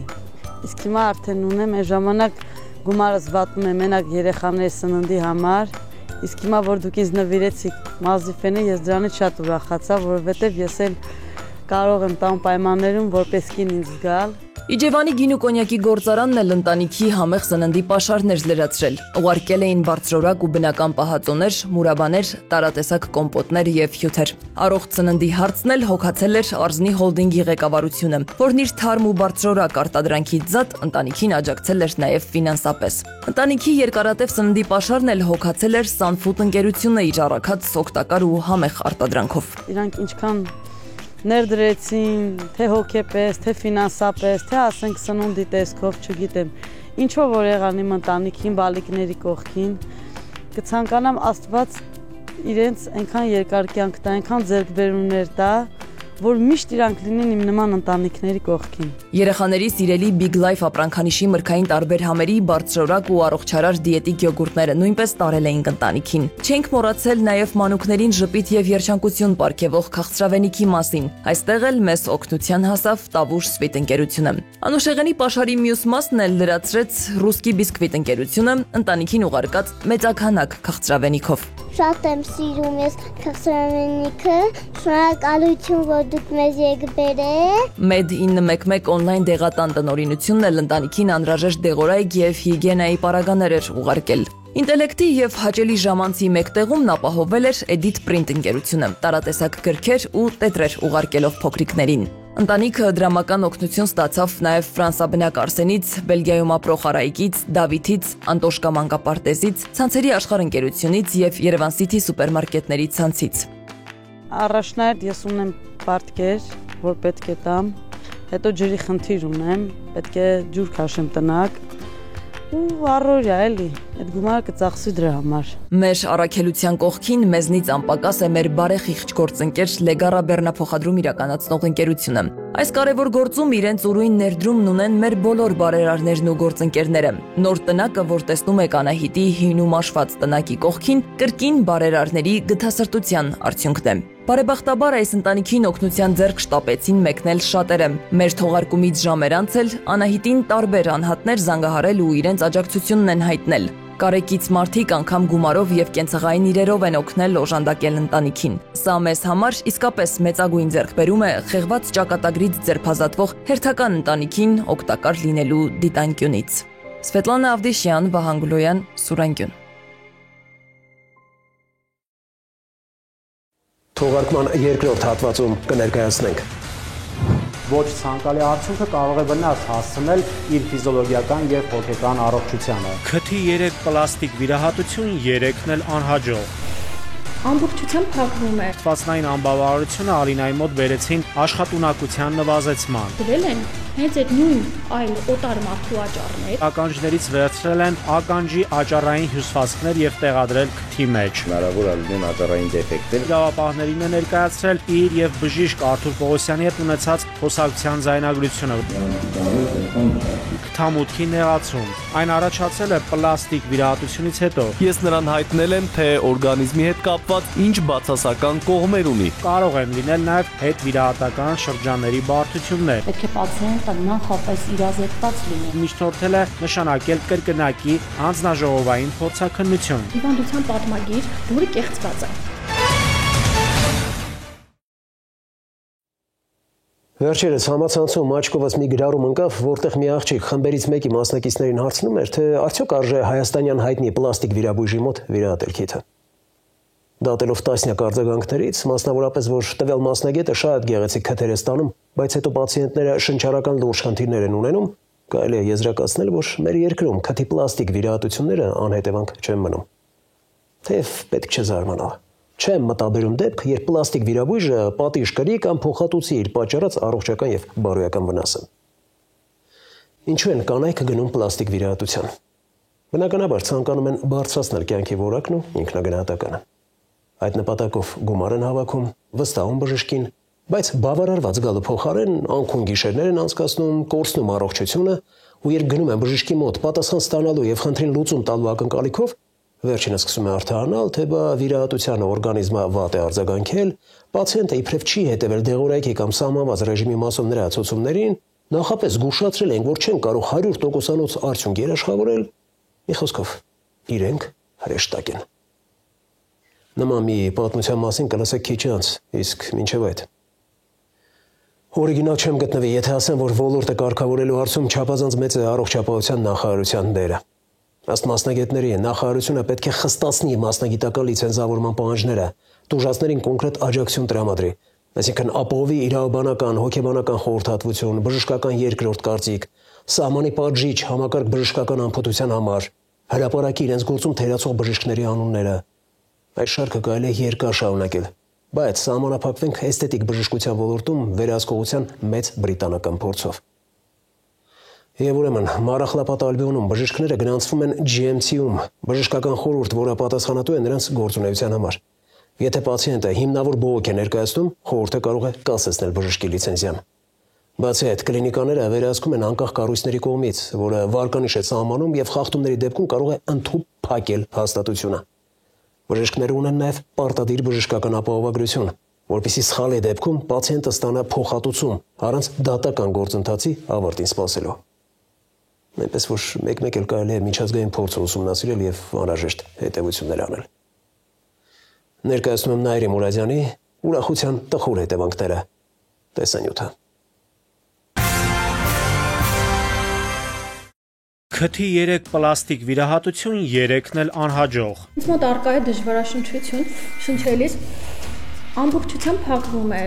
իսկ հիմա արդեն ունեմ, այն ժամանակ գումարս վատնում եմ մենակ երեխաների սննդի համար։ Իսկ հիմա որ դուք ինձ նվիրեցիք մազիֆենը, ես դրանից շատ ուրախացա, որովհետև ես էլ կարող եմ տան պայմաններում որպես կին ինձ զգալ։ Իջևանի գին ու կոնյակի գործարանն էլ ընտանիքի համեղ սննդի պաշարներ լրացրել։ Ուղարկել էին բարձրորակ ու բնական պահածոներ, մուրաբաներ, տարատեսակ կոմպոտներ եւ հյութեր։ Առողջ սննդի հարցն էլ հոգացել էր Արզնի հոլդինգի ղեկավարությունը, որն իր թարմ ու բարձրորակ արտադրանքից զատ ընտանիքին աջակցել էր նաեւ ֆինանսապես։ Ընտանիքի երկարատև սննդի պաշարն էլ հոգացել էր Sunfood ընկերությունը իր առաքած օգտակար ու համեղ արտադրանքով։ Իրանք ինչքան ներդրեցին, թե հոգեպես, թե ֆինանսապես, թե ասենք սնունդի տեսքով, չգիտեմ, ինչով որ եղան իմ ընտանիքին, բալիկների կողքին, կցանկանամ Աստված իրենց այնքան երկար կյանք տա, այնքան ձեռքբերումներ տա, որ միշտ իրանք լինեն իմ նման ընտանիքների կողքին։ Երեխաների սիրելի Big Life ապրանքանիշի մրգային տարբեր համերի բարձրորակ ու առողջարար դիետիկ յոգուրտները նույնպես տարել էին ընտանիքին։ Չենք մոռացել նաև մանուկներին ժպիտ եւ երջանկություն պարգևող քաղցրավենիքի մասին։ Այստեղ էլ մեզ օգնության հասավ Տավուշ Sweet ընկերությունը։ Անուշեղենի պաշարի մյուս մասն էլ լրացրեց Ռուսկի բիսկվիտ ընկերությունը ընտանիքին ուղարկած մեծաքանակ քաղցրավենիքով։ Շատ եմ սիրում ես քաղցրավենիքը, շնորհակալություն, որ դուք մեզ եք բերել։ Med 911 on-line դեղատան տնօրինությունն էլ ընտանիքին անհրաժեշտ դեղորայք եւ հիգիենայի պարագաներ էր ուղարկել։ Ինտելեկտի եւ հաճելի ժամանցի մեկտեղումն ապահովել էր Edit Print ընկերությունը, տարատեսակ գրքեր ու տետրեր ուղարկելով փոքրիկներին։ Ընտանիքը դրամական օգնություն ստացավ նաև ֆրանսաբնակ Արսենից, Բելգիայում ապրող Արայիկից, Դավիթից, Անտոշկա մանկապարտեզից, ցանցերի աշխարհ ընկերությունից եւ Երևան City սուպերմարկետների ցանցից։ Առաջնայերդ ես ունեմ պարտքեր, որ պետք է տամ, հետո ջրի խնդիր ունեմ, պետք է ջուր քաշեմ տնակ ու առօրյա էլի, այդ գումարը կծախսվի դրա համար։ Մեր առաքելության կողքին մեզնից անպակաս է մեր բարեխիղճ գործընկեր Լեգարա բեռնափոխադրում իրականացնող ընկերությունը։ Այս կարևոր գործում իրենց ուրույն ներդրումն ունեն մեր բոլոր բարերարներն ու գործընկերները։ Նոր տնակը, որ տեսնում եք Անահիտի հին ու մաշված տնակի կողքին, կրկին բարերարների գթասրտության արդյունքն է։ Բարեբախտաբար այս ընտանիքին օգնության ձեռք շտապեցին մեկնել շատերը։ Մեր թողարկումից ժամեր անց էլ Անահիտին տարբեր անհատներ զանգահարել ու իրենց աջակցությունն են հայտնել։ Կարեկից մարդիկ անգամ գումարով եւ կենցաղային իրերով են օգնել օժանդակել ընտանիքին։ Սա մեզ համար իսկապես մեծագույն ձեռքբերում է խեղված ճակատագրից ձերբազատվող հերթական ընտանիքին օգտակար լինելու դիտանկյունից։ Սվետլանա Ավդիշյան, Վահան Գլոյան, Սուրանգյուն։ Թողարկման երկրորդ հատվածում կներկայացնենք։ Ոչ ցանկալի արդյունքը կարող է վնաս հասցնել իր ֆիզիոլոգիական եւ հոգեկան առողջությանը։ Քթի 3 պլաստիկ վիրահատություն, 3-ն էլ անհաջող։ ամբողջությամբ փակվում է։ Թվացնային անբավարարությունը Ալինայի մոտ բերեցին աշխատունակության նվազեցման։ Դրել են հենց այդ նույն այլ օտար մարդու աճառներ։ Ականջներից վերցրել են ականջի աճառային հյուսվածքներ եւ տեղադրել քթի մեջ։ Հնարավոր է լինեն աճառային դեֆեկտներ։ Իրավապահներին է ներկայացրել իր եւ բժիշկ Արթուր Պողոսյանի հետ ունեցած խոսակցության ձայնագրությունը։ Քթամուտքի նեղացում։ Այն առաջացել է պլաստիկ վիրահատությունից հետո։ Ես նրան հայտնել եմ, թե օրգանիզմի հետ կապված ինչ բացասական կողմեր ունի։ Կարող են լինել նաեւ հետվիրահատական շրջանների բարդություններ։ Պետք է պացիենտը նախապես իրազեկված լինի։ Միջնորդել է նշանակել կրկնակի անձնաժողովային փորձաքննություն։ Հիվանդության պատմագիր, որը կեղծված է։ Վերջերս համացանցում աչքովաց մի գրառում ընկավ, որտեղ մի աղջիկ խմբերից մեկի մասնակիցներին հարցնում էր, թե արդյոք արժե հայաստանյան հայտնի պլաստիկ վիրաբույժի մոտ վիրահատել քիթը։ Դատելով տասնյակ արձագանքներից, մասնավորապես, որ տվյալ մասնագետը շատ գեղեցիկ քթեր է ստանում, բայց հետո պացիենտները շնչառական լուրջ խնդիրներ են ունենում, կարելի է եզրակացնել, որ մեր երկրում քթի պլաստիկ վիրահատությունները անհետևանք չեն մնում։ Թեև պետք չէ զարմանալ։ Չեմ մտաբերում դեպք, երբ պլաստիկ վիրաբույժը պատիժ կրի կամ փոխհատուցի իր պատճառած առողջական եւ բարոյական վնասը։ Ինչու են կանայքը գնում պլաստիկ վիրահատության։ Բնականաբար ցանկանում են բարձրացնել կյանքի որակն ու ինքնագնահատականը։ Այդ նպատակով գումար են հավաքում, վստահում բժշկին, բայց բավարարված գալու փոխարեն անքուն գիշերներ են անցկացնում, կորցնում առողջությունը ու երբ գնում են բժշկի մոտ պատասխան ստանալու եւ խնդրին լուծում տալու ակնկալիքով, վերջինը սկսում է արտահանալ, թե բա վիրահատությանը օրգանիզմը վատ է արձագանքել, պացիենտը իբրև չի հետևել դեղորայքի կամ սահմանված ռեժիմի մասով նրա ցուցումներին, նախապես զգուշացրել են, որ չեն կարող 100%-անոց արդյունք երաշխավորել, մի խոսքով, իրենք հրեշտակ են։ Նման մի պատմության մասին կլսեք քիչ անց, իսկ մինչև այդ։ Օրիգինալ չեմ գտնվի, եթե ասեմ, որ ոլորտը կարգավորելու հարցում չափազանց մեծ է առողջապահության նախարարության դերը։ Ըստ մասնագետների, նախարարությունը պետք է խստացնի մասնագիտական լիցենզավորման պահանջները, տուժածներին կոնկրետ աջակցություն տրամադրի, այսինքն ապահովի իրավաբանական, հոգեբանական խորհրդատվություն, բժշկական երկրորդ կարծիք, սահմանի պատժիչ համակարգ բժշկական անփոթության համար, հրապարակի իրենց գործում թերացող բժիշկների անունները։ Այս շարքը կարելի է երկար շարունակել, բայց սահմանափակվենք էսթետիկ բժշկության ոլորտում վերահսկողության մեծ բրիտանական փորձով։ Եվ ուրեմն Մարախլապատ Ալբիոնում բժիշկները գնացվում են GMC-ում, բժշկական խորհուրդ, որը պատասխանատու է նրանց գործունեության համար։ Եթե պացիենտը հիմնավոր բողոք է ներկայացնում, խորհուրդը կարող է կասեցնել բժշկի լիցենզիան։ Բացի այդ, կլինիկաները վերահսկում են անկախ կառույցների կողմից, որը վարկանիշ է սահմանում եւ խախտումների դեպքում կարող է ընդհուպ փակել հաստատությունը։ Բժիշկները ունեն նաեւ պարտադիր բժշկական ապահովագրություն, որպեսզի սխալի դեպքում պացիենտը ստանա փոխհատուցում առանց դատական գործընթացի ավարտին սպասելու։ Այնպես որ մեկ-մեկ էլ կարելի է միջազգային փորձը ուսումնասիրել եւ անհրաժեշտ հետևություններ անել։ Ներկայացնում եմ Նայիրի Մուրադյանի ուրախության տխուր հետևանքները։ Տեսանյութը։ Քթի 3 պլաստիկ վիրահատություն, 3-ն էլ անհաջող։ Ինձ մոտ առկա է դժվարաշնչություն, շնչելիս ամբողջությամբ փակվում է։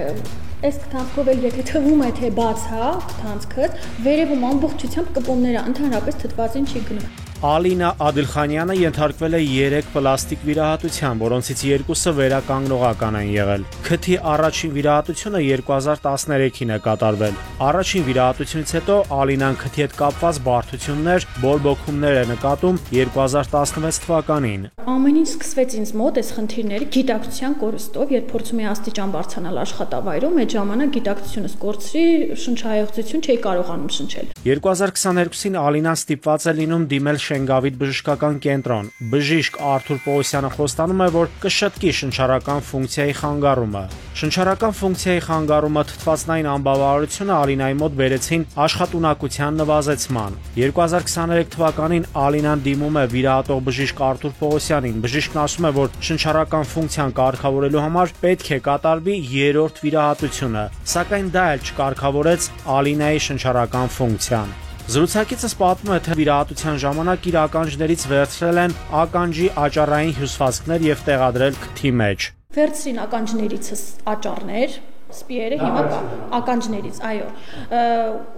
Այս քթանցքով էլ եթե թվում է թե բաց է քթանցքը, վերևում ամբողջությամբ կպոնները ընդհանրապես թթվածին չի գնում։ Ալինա Ադիլխանյանը ենթարկվել է 3 պլաստիկ վիրահատության, որոնցից 2-ը վերականգնողական են եղել։ Քթի առաջին վիրահատությունը 2013-ին է կատարվել։ Առաջին վիրահատությունից հետո Ալինան քթի հետ կապված բարդություններ, բորբոքումներ է նկատում 2016 թվականին։ Ամեն ինչ սկսվեց ինձ մոտ այս խնդիրները գիտակցության կորստով, երբ փորձում էի աստիճան բարձրանալ աշխատավայրում, այդ ժամանակ գիտակցությունս կորցրի, շնչահեղձություն չէի կարողանում շնչել։ 2022-ին Ալինան ստիպված է լինում դիմել Շենգավիթ բժշկական կենտրոն։ Բժիշկ Արթուր Պողոսյանը խոստանում է, որ կշտկի շնչառական ֆունկցիայի խանգարումը։ Շնչառական ֆունկցիայի խանգարումը, թթվածնային անբավարարությունը Ալինայի մոտ բերեցին աշխատունակության նվազեցման։ 2023 թվականին Ալինան դիմում է վիրահատող բժիշկ Արթուր Պողոսյանին։ Բժիշկն ասում է, որ շնչառական ֆունկցիան կարգավորելու համար պետք է կատարվի 3-րդ վիրահատությունը, սակայն դա էլ չկարգավորեց Ալինայի շնչառական ֆունկցիան։ Զրուցակիցս պատմում է, թե վիրահատության ժամանակ իր ականջներից վերցրել են ականջի աճառային հյուսվածքներ եւ տեղադրել քթի մեջ։ Վերցրին ականջներիցս աճառներ, սպիերը հիմա կա ականջներից, այո։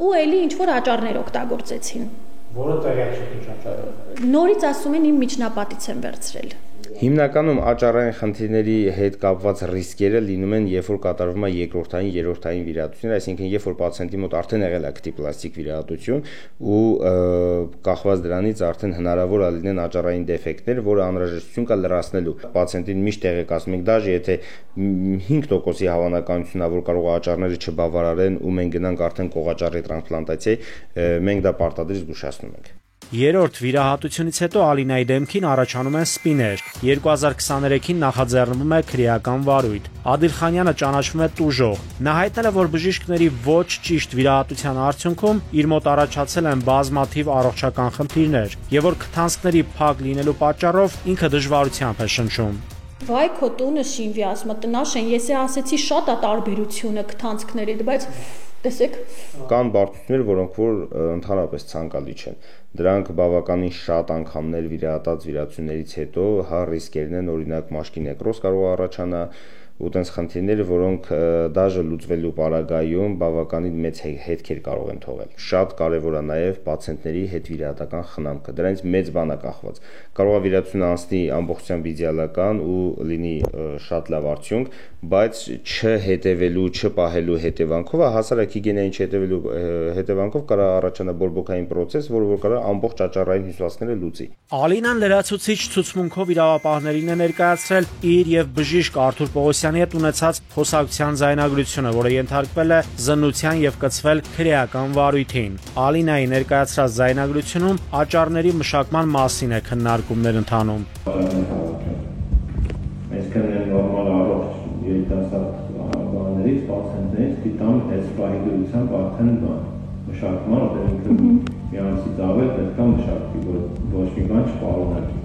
Ու էլի ինչ որ աճառներ օգտագործեցին։ Որը տեղյակ չէ ինչ աճառը։ Նորից ասում են իմ միջնապատից են վերցրել։ Հիմնականում աճառային խնդիրների հետ կապված ռիսկերը լինում են, երբ որ կատարվում է երկրորդային, երրորդային վիրահատություններ, այսինքն երբ որ պացիենտի մոտ արդեն եղել է քթի պլաստիկ վիրահատություն ու կախված դրանից արդեն հնարավոր է լինեն աճառային դեֆեկտներ, որը անհրաժեշտություն կա լրացնելու։ Պացիենտին միշտ տեղեկացնում ենք, դաժե եթե 5%-ի հավանականություն է, որ կարող է աճառները չբավարարեն ու մենք գնանք արդեն կողաճառի տրանսպլանտացիայի, մենք դա պարտադիր զգուշացնում ենք։ Երրորդ վիրահատությունից հետո Ալինայի դեմքին առաջանում են սպիներ։ 2023-ին նախաձեռնվում է քրեական վարույթ։ Ադիլխանյանը ճանաչվում է տուժող։ Նա հայտնել է, որ բժիշկների ոչ ճիշտ վիրահատության արդյունքում իր մոտ առաջացել են բազմաթիվ առողջական խնդիրներ, եւ որ քթանցքների փակ լինելու պատճառով ինքը դժվարությամբ է շնչում։ Վայ քո տունը շինվի, ասում տնաշ են, ես ասեցի շատ է տարբերությունը քթանցքների, բայց տեսեք կան բարդություններ, որոնք որ ընդհանրապես ցանկալի չեն։ Դրանք բավականին շատ անգամներ վիրահատած վիրահատություններից հետո հա ռիսկերն են, օրինակ մաշկի նեկրոզ կարող է առաջանալ ու տենց խնդիրները, որոնք դաժե լուծվելու պարագայում բավականին մեծ հետքեր կարող են թողել։ Շատ կարևոր է նաև պացիենտների հետ վիրահատական խնամքը։ Դրանից մեծ բան է կախված։ Կարող է վիրահատությունը անցնի ամբողջությամբ իդեալական ու լինի շատ լավ արդյունք, բայց չհետևելու, չպահելու հետևանքով, հասարակ հիգիենային չհետևելու հետևանքով կարող առաջանա բորբոքային process, որը որ կարող ամբողջ աճառային հյուսվածքները լուծի։ Ալինան լրացուցիչ ցուցմունքով իրավապահներին է ներկայացրել իր եւ բժիշկ Արթուր Պողոսյանի հետ ունեցած խոսակցության ձայնագրությունը, որը ենթարկվել է զննության եւ կցվել քրեական վարույթին։ Ալինայի ներկայացրած ձայնագրությունում աճառների մշակման մասին է քննարկումներ ընթանում։ Այսինքն նորմալ առողջ երիտասարդ բաներից պացիենտներից դիտան այս պահի դրությամբ արդեն մշակման դեպքում միանցից ավել պետք է մշակվի, որ ոչ մի բան չպարունակի։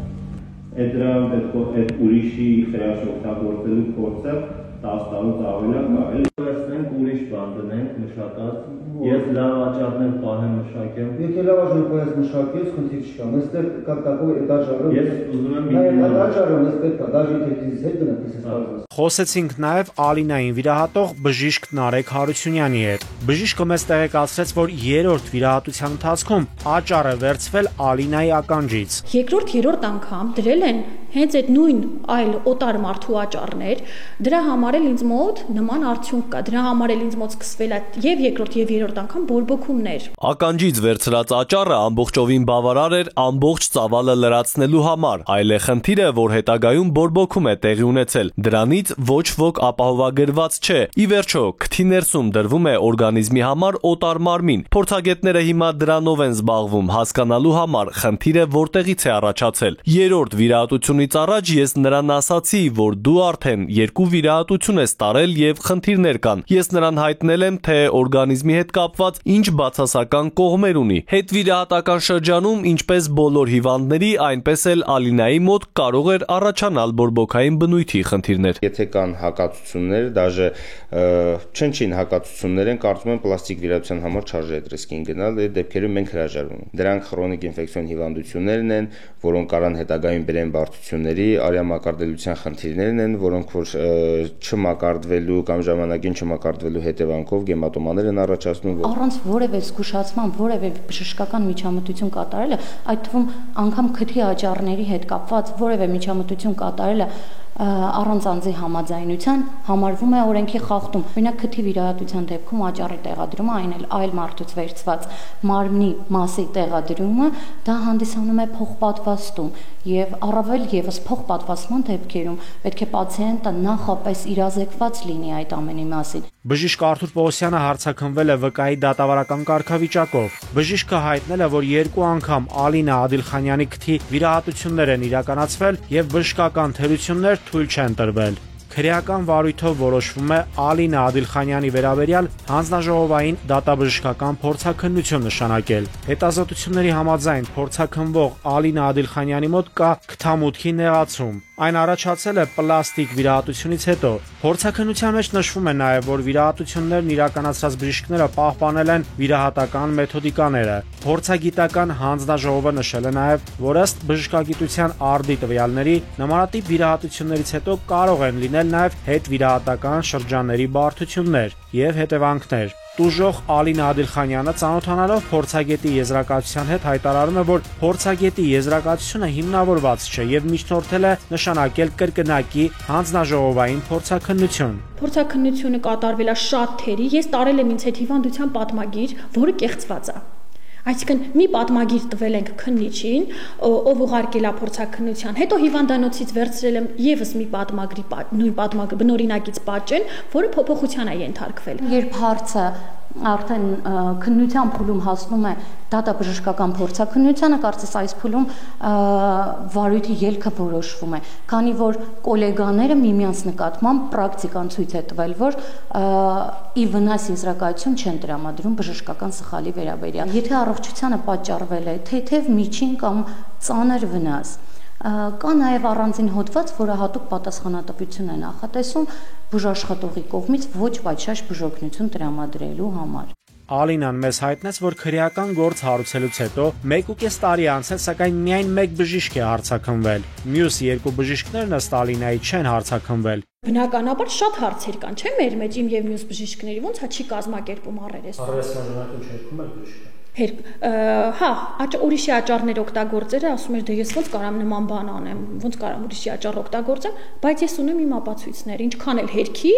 Այդ դրան պետք է այդ ուրիշի խրաշ օգտագործելու փորձը 10 տարուց ավել է կարելի վերցնենք ուրիշ բան դնենք մշակած, ես լավ աճառներ պահեմ մշակեմ։ Եթե լավ աճառներ մշակես, խնդիր չկա։ Այստեղ կա такой этажարը։ Ես ուզում եմ մի этажարը պետք է դաժե թեքսից հետ դնենք, ես ասում։ Խոսեցինք նաև Ալինային վիրահատող բժիշկ Նարեկ Հարությունյանի հետ։ Բժիշկը մեզ տեղեկացրեց, որ երրորդ վիրահատության ընթացքում աճառը վերցվել Ալինայի ականջից։ Երկրորդ անգամ դրել են հենց այդ նույն այլ օտար մարդու աճառներ, դրա համար էլ ինձ մոտ նման արդյունք կա։ Դրա համար էլ ինձ մոտ սկսվել է եւ երկրորդ եւ երրորդ անգամ բորբոքումներ։ Ականջից վերցրած աճառը ամբողջովին բավարար էր ամբողջ ծավալը լրացնելու համար, այլ է խնդիրը, որ հետագայում բորբոքում է տեղի ունեցել։ Դրանից ոչ ոք ապահովագրված չէ։ Ի վերջո, քթի ներսում դրվում է օրգանիզմի համար օտար մարմին։ Փորձագետները հիմա դրանով են զբաղվում, հասկանալու համար խնդիրը որտեղից է առաջացել։ Երրորդ վիրահատությունից առաջ ես նրան ասացի, որ դու արդեն 2 վիրահատություն ես տարել եւ խնդիրներ կան։ Ես նրան հայտնել եմ, թե օրգանիզմի հետ կապված ինչ բացասական կողմեր ունի։ Հետվիրահատական շրջանում, ինչպես բոլոր հիվանդների, այնպես էլ Ալինայի մոտ կարող էր առաջանալ բորբոքային բնույթի խնդիրներ։ Եթե կան հակացություններ, դաժե չնչին հակացություններ են, կարծում եմ պլաստիկ վիրահատության համար չարժե այդ ռիսկին գնալ, այդ դեպքերում մենք հրաժարվում ենք։ Դրանք քրոնիկ ինֆեկցիոն հիվանդություններն են, որոնք կարան հետագայում բերեն բարդությունների, արյամակարդելիության խնդիրներն են, որոնք որ չմակարդվելու կամ ժամանակին չմակարդվելու հետևանքով գեմատոմաներ են առաջացնում։ Առանց որևէ զգուշացման, որևէ բժշկական միջամտություն կատարելը, այդ թվում անգամ քթի աճառների հետ կապված որևէ միջամտություն կատարելը առանց անձի համաձայնության համարվում է օրենքի խախտում։ Օրինակ քթի վիրահատության դեպքում աճառի տեղադրումը, այն էլ այլ մարդուց վերցված մարմնի մասի տեղադրումը, դա հանդիսանում է փոխպատվաստում եւ առավել եւս փոխպատվաստման դեպքերում պետք է պացիենտը նախապես իրազեկված լինի այդ ամենի մասին։ Բժիշկ Արթուր Պողոսյանը հարցաքննվել է վկայի դատավարական կարգավիճակով։ Բժիշկը հայտնել է, որ 2 անգամ Ալինա Ադիլխանյանի քթի վիրահատություններ են իրականացվել եւ բժշկական թերություններ թույլ չեն տրվել։ Քրեական վարույթով որոշվում է Ալինա Ադիլխանյանի վերաբերյալ հանձնաժողովային դատաբժշկական փորձաքննություն նշանակել։ Հետազոտությունների համաձայն փորձաքննվող Ալինա Ադիլխանյանի մոտ կա քթամուտքի նեղացում։ Այն առաջացել է պլաստիկ վիրահատությունից հետո։ Փորձաքննության մեջ նշվում է նաև, որ վիրահատություններն իրականացրած բժիշկները պահպանել են վիրահատական մեթոդիկաները։ Փորձագիտական հանձնաժողովը նշել է նաև, որ ըստ բժշկագիտության արդի տվյալների նմանատիպ վիրահատություններից հետո կարող են լինել նաև հետվիրահատական շրջանների բարդություններ եւ հետևանքներ։ Տուժող Ալինա Ադիլխանյանը ծանոթանալով փորձագետի եզրակացության հետ հայտարարում է, որ փորձագետի եզրակացությունը հիմնավորված չէ եւ միջնորդել է նշանակել կրկնակի հանձնաժողովային փորձաքննություն։ Փորձաքննությունը կատարվել է շատ թերի, ես տարել եմ ինձ հետ հիվանդության պատմագիր, որը կեղծված է։ Այսինքն մի պատմագիր տվել ենք քննիչին, ով ուղարկել է փորձաքննության, հետո հիվանդանոցից վերցրել եմ եւս մի պատմագրի նույն պատմագրի բնօրինակից պատճեն, որը փոփոխության է ենթարկվել։ Երբ հարցը արդեն քննության փուլում հասնում է դատաբժշկական փորձաքննությանը, կարծես այս փուլում վարույթի ելքը որոշվում է, քանի որ գոլեգաները միմյանց նկատմամբ պրակտիկան ցույց է տվել, որ ի վնաս եզրակացություն չեն տրամադրում բժշկական սխալի վերաբերյալ։ Եթե առողջությանը պատճառվել է թեթև, միջին կամ ծանր վնաս, կա նաև առանձին հոդված, որը հատուկ պատասխանատվություն է նախատեսում բուժաշխատողի կողմից ոչ պատշաճ բուժօգնություն տրամադրելու համար։ Ալինան մեզ հայտնեց, որ քրեական գործ հարուցելուց հետո 1.5 տարի անցել, սակայն միայն մեկ բժիշկ է հարցաքննվել։ Մյուս երկու բժիշկներն ըստ Ալինայի չեն հարցաքննվել։ Բնականաբար շատ հարցեր կան, չէ՞, մեր մեջ իմ եւ մյուս բժիշկների, ոնց է չի կազմակերպում առերես։ Առերես ժամանակում չերքում եք բժիշկը։ Հա, ուրիշի աճառներ օգտագործելը ասում էր, դե ես ոնց կարամ նման բան անեմ, ոնց կարամ ուրիշի աճառ օգտագործեմ, բայց ես ունեմ իմ ապացույցներ, ինչքան էլ հերքի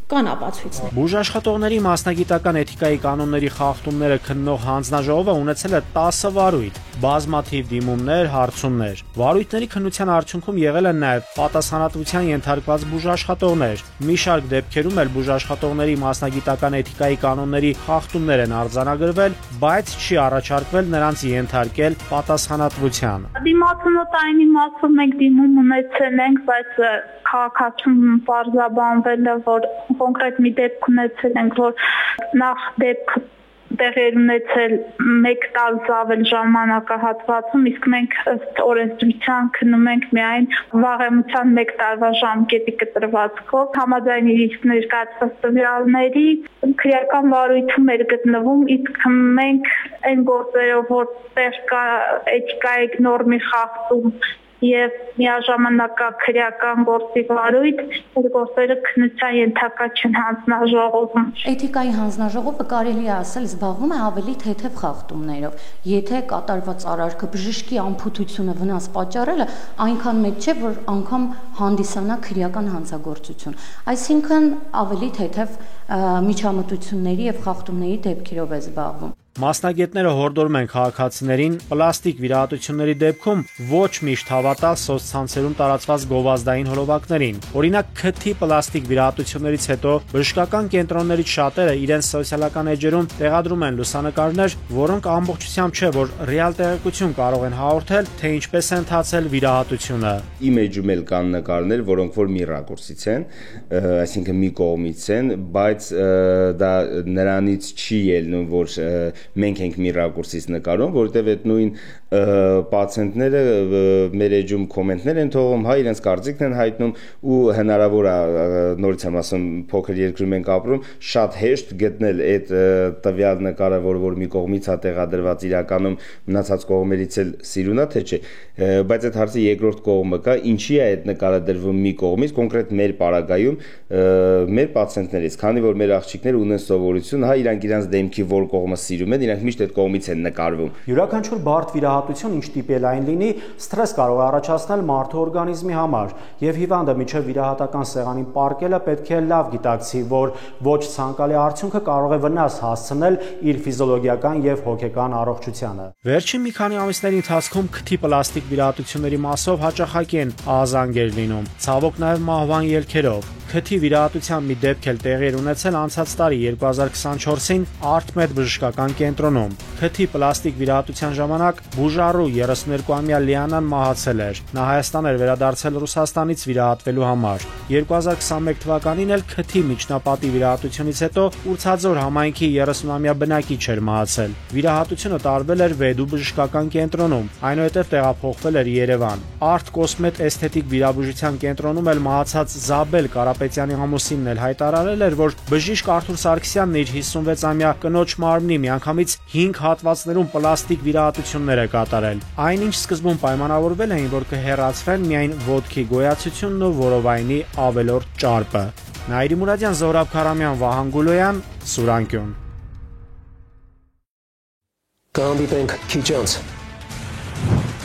կան ապացույցներ։ Բուժաշխատողների մասնագիտական էթիկայի կանոնների խախտումները քննող հանձնաժողովը ունեցել է 10 վարույթ, բազմաթիվ դիմումներ, հարցումներ։ Վարույթների քննության արդյունքում եղել են նաև պատասխանատվության ենթարկված բուժաշխատողներ։ Մի շարք դեպքերում էլ բուժաշխատողների մասնագիտական էթիկայի կանոնների խախտումներ են արձանագրվել, բայց չի առաջարկվել նրանց ենթարկել պատասխանատվության։ Դիմացնոտային իմաստով մենք դիմում ունեցել ենք, բայց քաղաքացում պարզաբանվել է, որ կոնկրետ մի դեպք ունեցել ենք, որ նախ դեպք տեղեր ունեցել 1 տարուց ավել ժամանակահատվածում, իսկ մենք ըստ օրենսդրության քննում ենք միայն վաղեմության 1 տարվա ժամկետի կտրվածքով, համաձայն իսկ ներկայացված տվյալների քրեական վարույթում էր գտնվում, իսկ մենք այն գործերով, որտեղ կա էթիկայի նորմի խախտում եւ միաժամանակ քրեական գործի վարույթ, այդ գործերը քննության ենթակա չեն հանձնաժողովում։ Էթիկայի հանձնաժողովը կարելի է ասել զբաղվում է ավելի թեթև խախտումներով։ Եթե կատարված արարքը բժշկի անփութությունը վնաս պատճառելը այնքան մեծ չէ, որ անգամ հանդիսանա քրեական հանցագործություն։ Այսինքն ավելի թեթև միջամտությունների եւ խախտումների դեպքերով է զբաղվում։ Մասնագետները հորդորում են քաղաքացիներին պլաստիկ վիրահատությունների դեպքում ոչ միշտ հավատալ սոցցանցերում տարածված գովազդային հոլովակներին։ Օրինակ, քթի պլաստիկ վիրահատություններից հետո բժշկական կենտրոններից շատերը իրենց սոցիալական էջերում տեղադրում են լուսանկարներ, որոնք ամբողջությամբ չէ, որ ռեալ տեղեկություն կարող են հաղորդել, թե ինչպես է ընթացել վիրահատությունը։ Իմեջում էլ կան նկարներ, որոնք որ մի ռակուրսից են, այսինքն մի կողմից են, բայց դա նրանից չի ելնում, որ մենք ենք մի ռակուրսից նկարում, որովհետև այդ նույն պացիենտները մեր էջում կոմենտներ են թողում, հա իրենց կարծիքն են հայտնում ու հնարավոր է, նորից եմ ասում, փոքր երկրում ենք ապրում, շատ հեշտ գտնել այդ տվյալ նկարը, որ մի կողմից է տեղադրված, իրականում մնացած կողմերից էլ սիրուն է, թե չէ, բայց այդ հարցի երկրորդ կողմը կա, ինչի է այդ նկարը դրվում մի կողմից, կոնկրետ մեր պարագայում մեր պացիենտներից, քանի որ մեր աղջիկները ունեն սովորություն, հա իրանք իրենց դեմքի որ կողմը սիրում են, իրանք միշտ այդ կողմից են նկարվում։ Յուրաքանչյուր բարդ վիրահատություն, ինչ տիպելային լինի, սթրես կարող է առաջացնել մարդու օրգանիզմի համար, եւ հիվանդը միջև վիրահատական սեղանին պառկելը պետք է լավ գիտակցի, որ ոչ ցանկալի արդյունքը կարող է վնաս հասցնել իր ֆիզիոլոգիական եւ հոգեկան առողջությանը։ Վերջին մի քանի ամիսների ընթացքում քթի պլաստիկ վիրահատությունների մասով հաճախակի են ահազանգեր լինում, ցավոք նաեւ մահվան ելքերով։ Քթի վիրահատության մի դեպք էլ տեղի էր ունեցել անցած տարի 2024-ին Արտմեդ բժշկական կենտրոնում։ Քթի պլաստիկ վիրահատության ժամանակ բուժառու 32-ամյա Լիանան մահացել էր։ Նա Հայաստան էր վերադարձել Ռուսաստանից վիրահատվելու համար։ 2021 թվականին էլ քթի միջնապատի վիրահատությունից հետո Ուրցաձոր համայնքի 30-ամյա բնակիչ էր մահացել։ Վիրահատությունը տարվել էր Վեդու բժշկական կենտրոնում, այնուհետև տեղափոխվել էր Երևան։ Արտ Կոսմետ էսթետիկ վիրաբուժության կենտրոնում էլ մահացած Զաբել Կարապետյանի ամուսինն էլ հայտարարել էր, որ բժիշկ Արթուր Սարգսյանն իր 56-ամյա կնոջ մարմնի միանգամից 5 հատվածներում պլաստիկ վիրահատություններ է կատարել։ Այնինչ սկզբում պայմանավորվել էին, որ կհեռացվեն միայն ոտքի գոյացությունն ու որովայնի ավելորդ ճարպը։ Նաիրի Մուրադյան, Զորաբ Քարամյան, Վահան Գուլոյան, Սուրանկյուն։ Կհանդիպենք քիչ անց։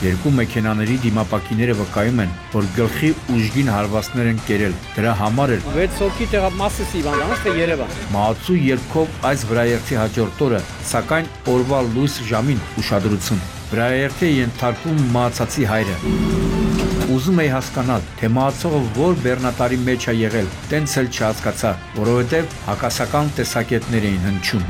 Երկու մեքենաների դիմապակիները վկայում են, որ գլխի ուժգին հարվածներ են կերել։ Դրա համար էր 6 հոգի տեղամասի հիվանդանոց թե Երևան։ Մահացու ելքով այս վրաերթի հաջորդ օրը, սակայն օրվա լույս ժամին ուշադրություն։ Վրաերթի ենթարկվում մահացածի հայրը։ Ուզում էի հասկանալ, թե մահացողը որ բեռնատարի մեջ է եղել, տենց էլ չհասկացա, որովհետև հակասական տեսակետներ էին հնչում։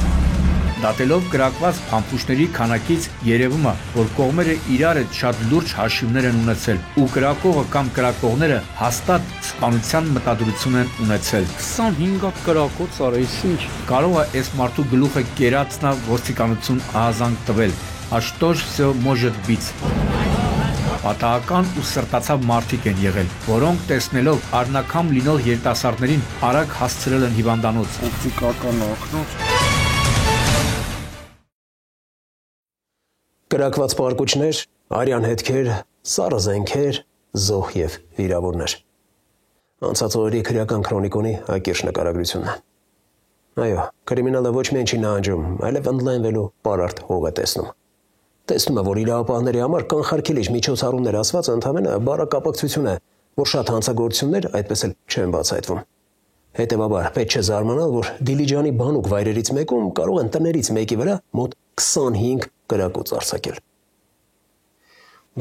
Դատելով կրակված փամփուշտների քանակից երևում է, որ կողմերը իրար հետ շատ լուրջ հաշիվներ են ունեցել ու կրակողը կամ կրակողները հաստատ սպանության մտադրություն են ունեցել։ 25 հատ կրակոց արես ինչ։ Կարող է այս մարդու գլուխը կերածնա ոստիկանություն ահազանգ տվել։ А что ж всё может быть։ Պատահական ու սրտացավ մարդիկ են եղել, որոնք տեսնելով առնակամ լինող երիտասարդներին արագ հասցրել են հիվանդանոց։ Օպտիկական ակնոց։ Կրակված պարկուճներ, արյան հետքեր, սառը զենքեր, զոհ եւ վիրավորներ։ Անցած օրերի քրեական քրոնիկոնի ակիրճ նկարագրությունն է։ Այո, կրիմինալը ոչ միայն չի նահանջում, այլև ընդլայնվելու պարարտ հող է տեսնում։ Տեսնում է, որ իրավապահների համար կանխարգելիչ միջոցառումներ ասված ընդհանրապես բառակապակցություն է, որ շատ հանցագործություններ այդպես էլ չեն բացահայտվում։ Հետևաբար, պետք չէ զարմանալ, որ Դիլիջանի բանուկ վայրերից մեկում կարող են տներից մեկի վրա մոտ 25 կրակոց արձակել։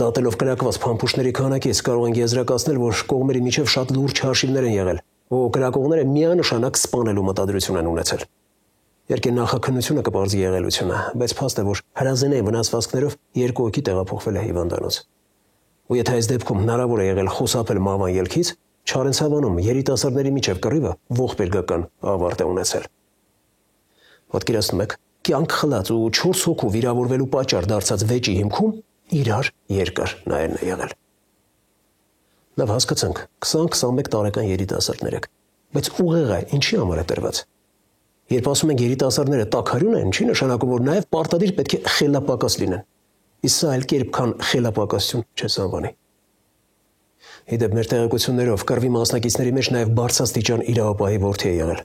Դատելով կրակված փամփուշտների քանակից կարող ենք եզրակացնել, որ կողմերի միջև շատ լուրջ հաշիվներ են եղել, ու կրակողները միանշանակ սպանելու մտադրություն են ունեցել։ Երկե նախաքննությունը կպարզի եղելությունը, բայց փաստ է, որ հրազենային վնասվածքներով 2 հոգի տեղափոխվել է հիվանդանոց։ Ու եթե այս դեպքում հնարավոր է եղել խուսափել մահվան ելքից, Չարենցավանում երիտասարդների միջև կռիվը ողբերգական ավարտ է ունեցել։ Պատկերացնում եք, կյանք խլած ու 4 հոգու վիրավորվելու պատճառ դարձած վեճի հիմքում իրար երկար նայելն է եղել։ Լավ հասկացանք, 20-21 տարեկան երիտասարդներ եք, բայց ուղեղը ինչի համար է տրված։ Երբ ասում ենք երիտասարդները տաքարյուն են, չի նշանակում, որ նաև պարտադիր պետք է խելապակաս լինեն։ Իսկ սա այլ կերպ քան խելապակասություն չես անվանի։ Իդեպ մեր տեղեկություններով կռվի մասնակիցների մեջ նաև բարձրաստիճան իրավապահի որդի է եղել։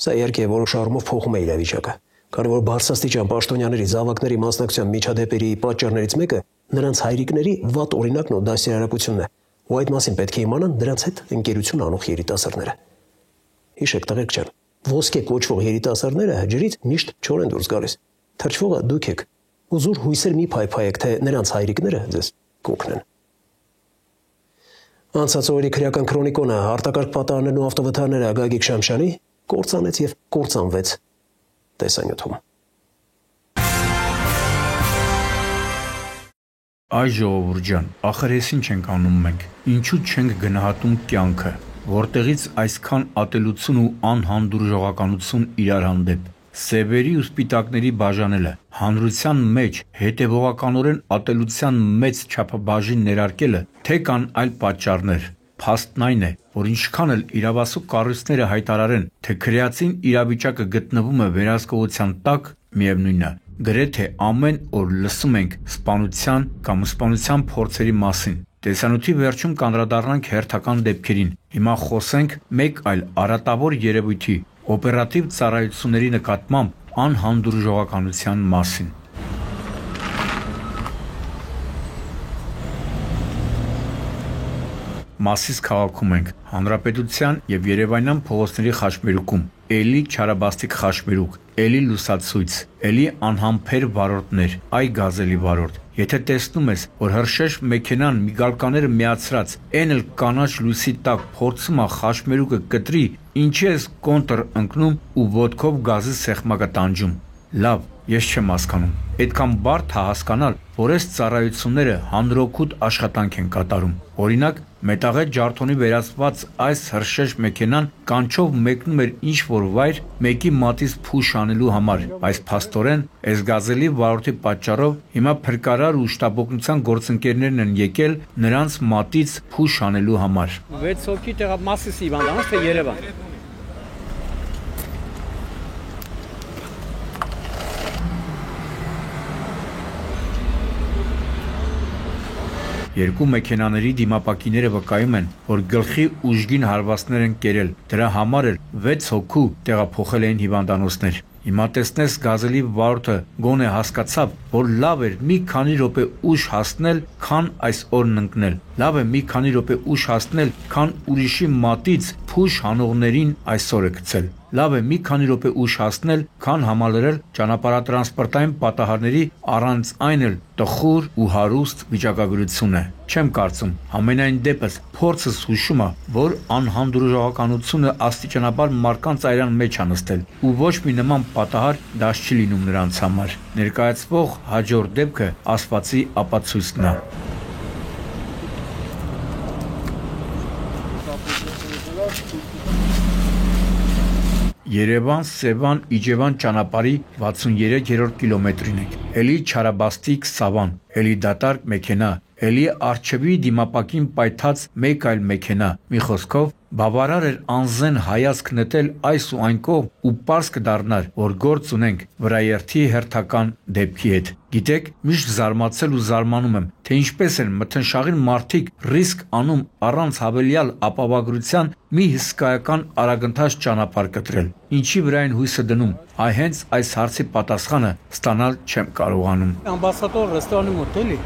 Սա իհարկե որոշ առումով փոխում է իրավիճակը, քանի որ բարձրաստիճան պաշտոնյաների զավակների մասնակցության միջադեպերի պատճառներից մեկը նրանց հայրիկների վատ օրինակն ու դասյարակությունն է, ու այդ մասին պետք է իմանան դրանց հետ ընկերություն անող երիտասարդները։ Հիշեք, տղերք ջան, ոսկե կոչվող երիտասարդները ջրից միշտ չոր են դուրս գալիս։ Թրջվողը դուք եք, ու զուր հույսեր մի փայփայեք, թե նրանց հայրիկները ձեզ կօգնեն։ Անցած օրերի քրեական քրոնիկոնը արտակարգ պատահարներն ու ավտովթարները Գագիկ Շամշյանի կործանեց եւ կործանվեց տեսանյութում։ Այ ժողովուրդ ջան, ախր ես ինչ ենք անում մենք։ Ինչու չենք գնահատում կյանքը, որտեղից այսքան ատելություն ու անհանդուրժողականություն իրար հանդեպ։ Սևերի ու սպիտակների բաժանելը, հանրության մեջ հետևողականորեն ատելության մեծ չափաբաժին ներարկելը, թե կան այլ պատճառներ։ Փաստն այն է, որ ինչքան էլ իրավասու կառույցները հայտարարեն, թե քրեածին իրավիճակը գտնվում է վերահսկողության տակ, միևնույնն է, գրեթե ամեն օր լսում ենք սպանության կամ սպանության փորձերի մասին։ Տեսանյութի վերջում կանդրադառնանք հերթական դեպքերին։ Հիմա խոսենք մեկ այլ արատավոր երևույթի՝ օպերատիվ ծառայությունների նկատմամբ անհանդուրժողականության մասին։ Մասիս քաղաքում ենք, Հանրապետության եւ Երևանյան փողոցների խաչմերուկում, էլի չարաբաստիկ խաչմերուկ, էլի լուսացույց, էլի անհամբեր վարորդներ, այ գազելի վարորդ։ Եթե տեսնում ես, որ հրշեջ մեքենան միգալկաները միացրած, այն էլ կանաչ լույսի տակ փորձում է խաչմերուկը կտրի, ինչի ես կոնտր ընկնում ու ոտքով գազի սեղմակը տանջում։ Լավ, ես չեմ հասկանում։ Այդքան բարդ է հասկանալ, որ այս ծառայությունները հանրօգուտ աշխատանք են կատարում։ Օրինակ, մետաղե ջարդոնի վերածված այս հրշեջ մեքենան կանչով մեկնում էր ինչ-որ վայր մեկի մատից փուշ անելու համար, բայց փաստորեն այս գազելի վարորդի պատճառով հիմա փրկարար ու շտաբօգնության գործընկերներն են եկել նրանց մատից փուշ անելու համար։ 6 հոգի տեղամասի հիվանդանոց թե Երևան։ Երկու մեքենաների դիմապակիները վկայում են, որ գլխի ուժգին հարվածներ են կերել։ Դրա համար էլ 6 հոգու տեղափոխել էին հիվանդանոցներ։ Հիմա տեսնես գազելի վարորդը գոնե հասկացավ, որ լավ էր մի քանի րոպե ուշ հասնել, քան այս օրն ընկնել։ Լավ է մի քանի րոպե ուշ հասնել, քան ուրիշի մատից փուշ հանողներին այսօրը գցել։ Լավ է մի քանի րոպե ուշ հասնել, քան համալրել ճանապարհատրանսպորտային պատահարների առանց այն էլ տխուր ու հարուստ վիճակագրությունը։ Չեմ կարծում, համենայն դեպս փորձս հուշում է, որ անհանդուրժողականությունը աստիճանաբար մարդկանց այրան մեջ է նստել, ու ոչ մի նման պատահար դաշ չի լինում նրանց համար։ Ներկայացվող հաջորդ դեպքը ասվածի ապացույցն է։ Երևան-Սևան-Իջևան ճանապարհի 63-րդ կիլոմետրին ենք։ Էլի Չարաբաստիկ Սավան, էլի դատարկ մեքենա, էլի արջևի դիմապակին պայթած մեկ այլ մեքենա։ Մի խոսքով բավարար էր անզեն հայացք նետել այս ու այն կողմ ու պարզ կդառնար, որ գործ ունենք վրաերթի հերթական դեպքի հետ։ Գիտեք, միշտ զարմացել ու զարմանում եմ, թե ինչպես են մթնշաղին մարդիկ ռիսկ անում առանց հավելյալ ապավագրության մի հսկայական արագընթաց ճանապարհ կտրել։ Ինչի վրա են հույսը դնում, այ հենց այս հարցի պատասխանը ստանալ չեմ կարողանում։ Ամբասադոր ռեստորանի մոտ էլի։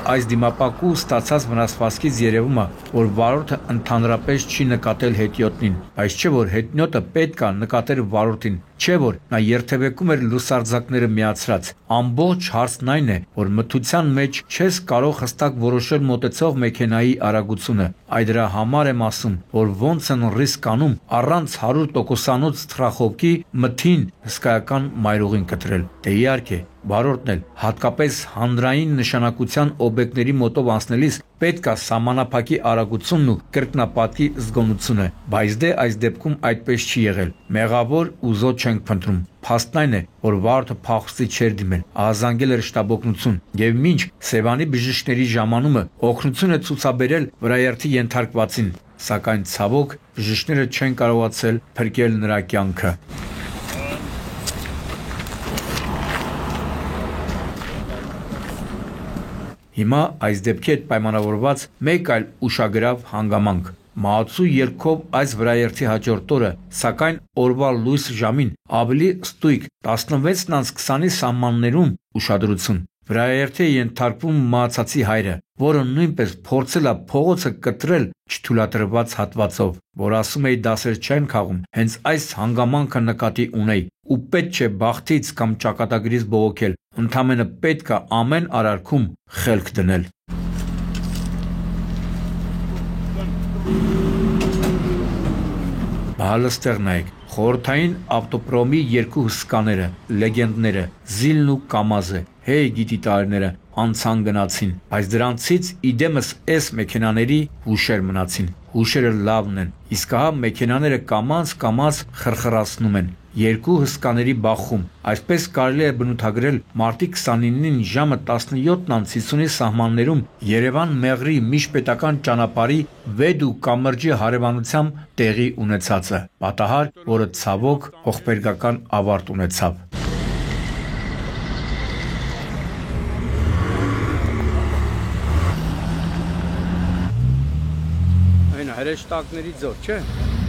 Այս դիմապակու ստացած վնասվածքից երևում է, որ վարորդը ընդհանրապես չի նկատել հետիոտնին, բայց չէ որ հետնյոտը պետք է նկատեր վարորդին, չէ որ նա երթևեկում էր լուսարձակները միացրած։ Ամբողջ հարցն այն է, որ մթության մեջ չես կարող հստակ որոշել մոտեցող մեքենայի արագությունը։ Այդ դրա համար եմ ասում, որ ոնց են ռիսկ անում առանց 100%-անոց թրախոկի մթին հսկայական մայրուղին կտրել։ Դե իհարկե վարորդն էլ հատկապես հանրային նշանակության օբյեկտների մոտով անցնելիս պետք է սահմանափակի արագությունն ու կրկնապատկի զգոնությունը, բայց դե այս դեպքում այդպես չի եղել։ Մեղավոր ու զոհ չենք փնտրում։ Փաստն այն է, որ վարորդը փախուստի չէր դիմել, ահազանգել էր շտաբօգնություն, եւ մինչ Սևանի բժիշկների ժամանումը օգնություն է ցուցաբերել վրաերթի ենթարկվածին, սակայն ցավոք բժիշկները չեն կարողացել փրկել նրա կյանքը։ Հիմա այս դեպքի հետ պայմանավորված մեկ այլ ուշագրավ հանգամանք։ Մահացու ելքով այս վրաերթի հաջորդ օրը, սակայն օրվա լույս ժամին ավելի ստույգ 16:20-ի սահմաններում ուշադրություն։ Վրաերթի է ենթարկվում մահացածի հայրը, որը նույնպես փորձել է փողոցը կտրել չթույլատրված հատվածով, որ ասում էի դասեր չեն քաղում, հենց այս հանգամանքը նկատի ունեի, ու պետք չէ բախտից կամ ճակատագրից բողոքել, ընդամենը պետք է ամեն արարքում խելք դնել։ Հալստեղ նայեք, խորհրդային ավտոպրոմի երկու հսկաները, լեգենդները, Զիլն ու Կամազը, հեյ գիտի տարիները, անցան գնացին, բայց դրանցից իդեմս էս մեքենաների հուշեր մնացին, հուշերը լավն են, իսկ ահա մեքենաները կամաց խրխրացնում են, երկու հսկաների բախում, այսպես կարելի է բնութագրել մարտի 29-ին ժամը 17:50-ի սահմաններում Երևան-Մեղրի միջպետական ճանապարհի Վեդու կամրջի հարևանությամբ տեղի ունեցածը, պատահար, որը ցավոք ողբերգական ավարտ ունեցավ։ Այն հրեշտակների ձոր, չէ՞։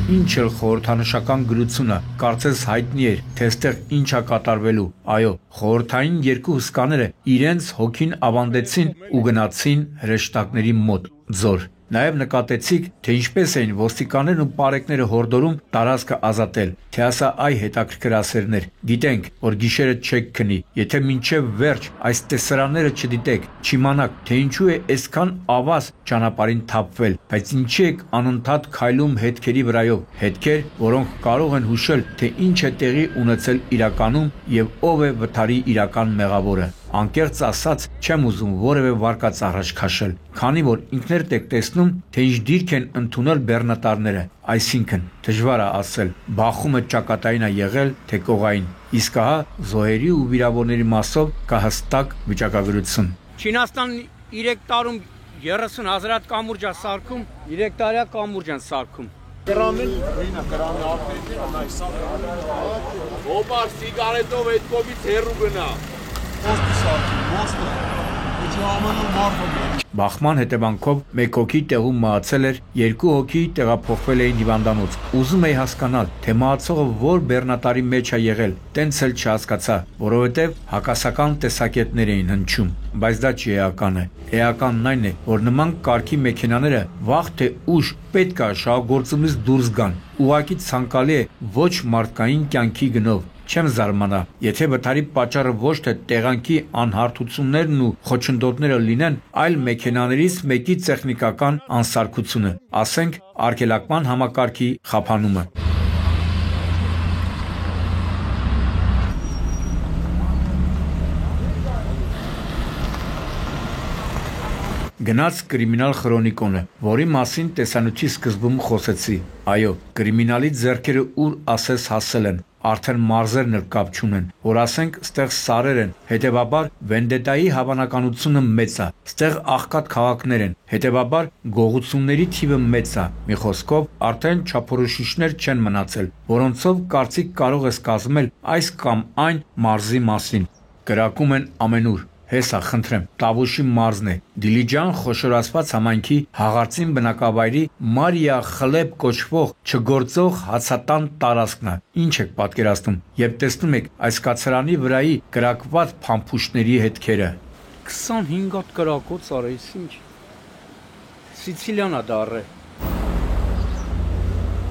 Ինչ էլ խորհրդանշական գրությունը, կարծես հայտնի էր, թե այստեղ ինչ է կատարվելու։ Այո, խորհրդային երկու հսկաները իրենց հոգին ավանդեցին ու գնացին հրեշտակների մոտ, ձոր։ Նաև նկատեցիք, թե ինչպես էին ոստիկաններն ու պարեկները հորդորում տարածքը ազատել, թե ասա այ հետաքրքրասերներ, գիտենք, որ գիշերը չեք քնի, եթե մինչև վերջ այս տեսարանները չդիտեք, չիմանաք, թե ինչու է այսքան ավազ ճանապարհին թափվել, բայց ինչի եք անընդհատ քայլում հետքերի վրայով, հետքեր, որոնք կարող են հուշել, թե ինչ է տեղի ունեցել իրականում եւ ով է վթարի իրական մեղավորը։ Անկեղծ ասած, չեմ ուզում որևէ վարկած առաջ քաշել, քանի որ ինքներդ եք տեսնում, թե ինչ դիրք են ընդունել բեռնատարները, այսինքն դժվար է ասել, բախումը ճակատային է եղել, թե կողային, իսկ ահա զոհերի ու վիրավորների մասով կա հստակ վիճակագրություն։ Չինաստանն 3 տարում 30,000 կամուրջ է սարքում, 3 տարյա կամուրջ են սարքում։ Կրամին, կրամի արտերի, անայս։ Ոբար սիգարետով այդ կողմից հեռու գնա։ Ոստի սարքում, ոստը։ Բախման հետևանքով 1 հոգի տեղում մահացել էր, 2 հոգի տեղափոխվել էին հիվանդանոց։ Ուզում էի հասկանալ, թե մահացողը որ բեռնատարի մեջ է եղել, տենց էլ չհասկացա, որովհետև հակասական տեսակետներ էին հնչում, բայց դա չի էականը։ Էականն այն է, որ նման կարգի մեքենաները վաղ թե ուշ պետք է շահագործումից դուրս գան։ Ուղղակի ցանկալի է ոչ մարդկային կյանքի գնով։ Չեմ զարմանա, եթե վթարի պատճառը ոչ թե տեղանքի անհարթություններն ու խոչընդոտները լինեն, այլ մեքենաներից մեկի տեխնիկական անսարքությունը, ասենք արգելակման համակարգի խափանումը։ Գնաց կրիմինալ խրոնիկոնը, որի մասին տեսանյութի սկզբում խոսեցի։ Այո, կրիմինալի ձեռքերը ուր ասես հասել են, արդեն մարզերն էլ կապ չունեն, որ ասենք ստեղ սարեր են, հետևաբար վենդետայի հավանականությունը մեծ է, ստեղ աղքատ քաղաքներ են, հետևաբար գողությունների թիվը մեծ է, մի խոսքով արդեն չափորոշիչներ չեն մնացել, որոնցով կարծիք կարող ես կազմել այս կամ այն մարզի մասին։ Կրակում են ամենուր։ Հեսա, խնդրեմ, Տավուշի մարզն է, Դիլիջան խոշորացված համայնքի հաղարծին բնակավայրի Մարիա Խլեբ կոչվող չգործող հացատան տարածքն է։ Ինչ եք պատկերացնում, երբ տեսնում եք այս կացարանի վրայի կրակված փամփուշտների հետքերը։ 25 հատ կրակոց արես, ինչ։ Սիցիլիան է դառը։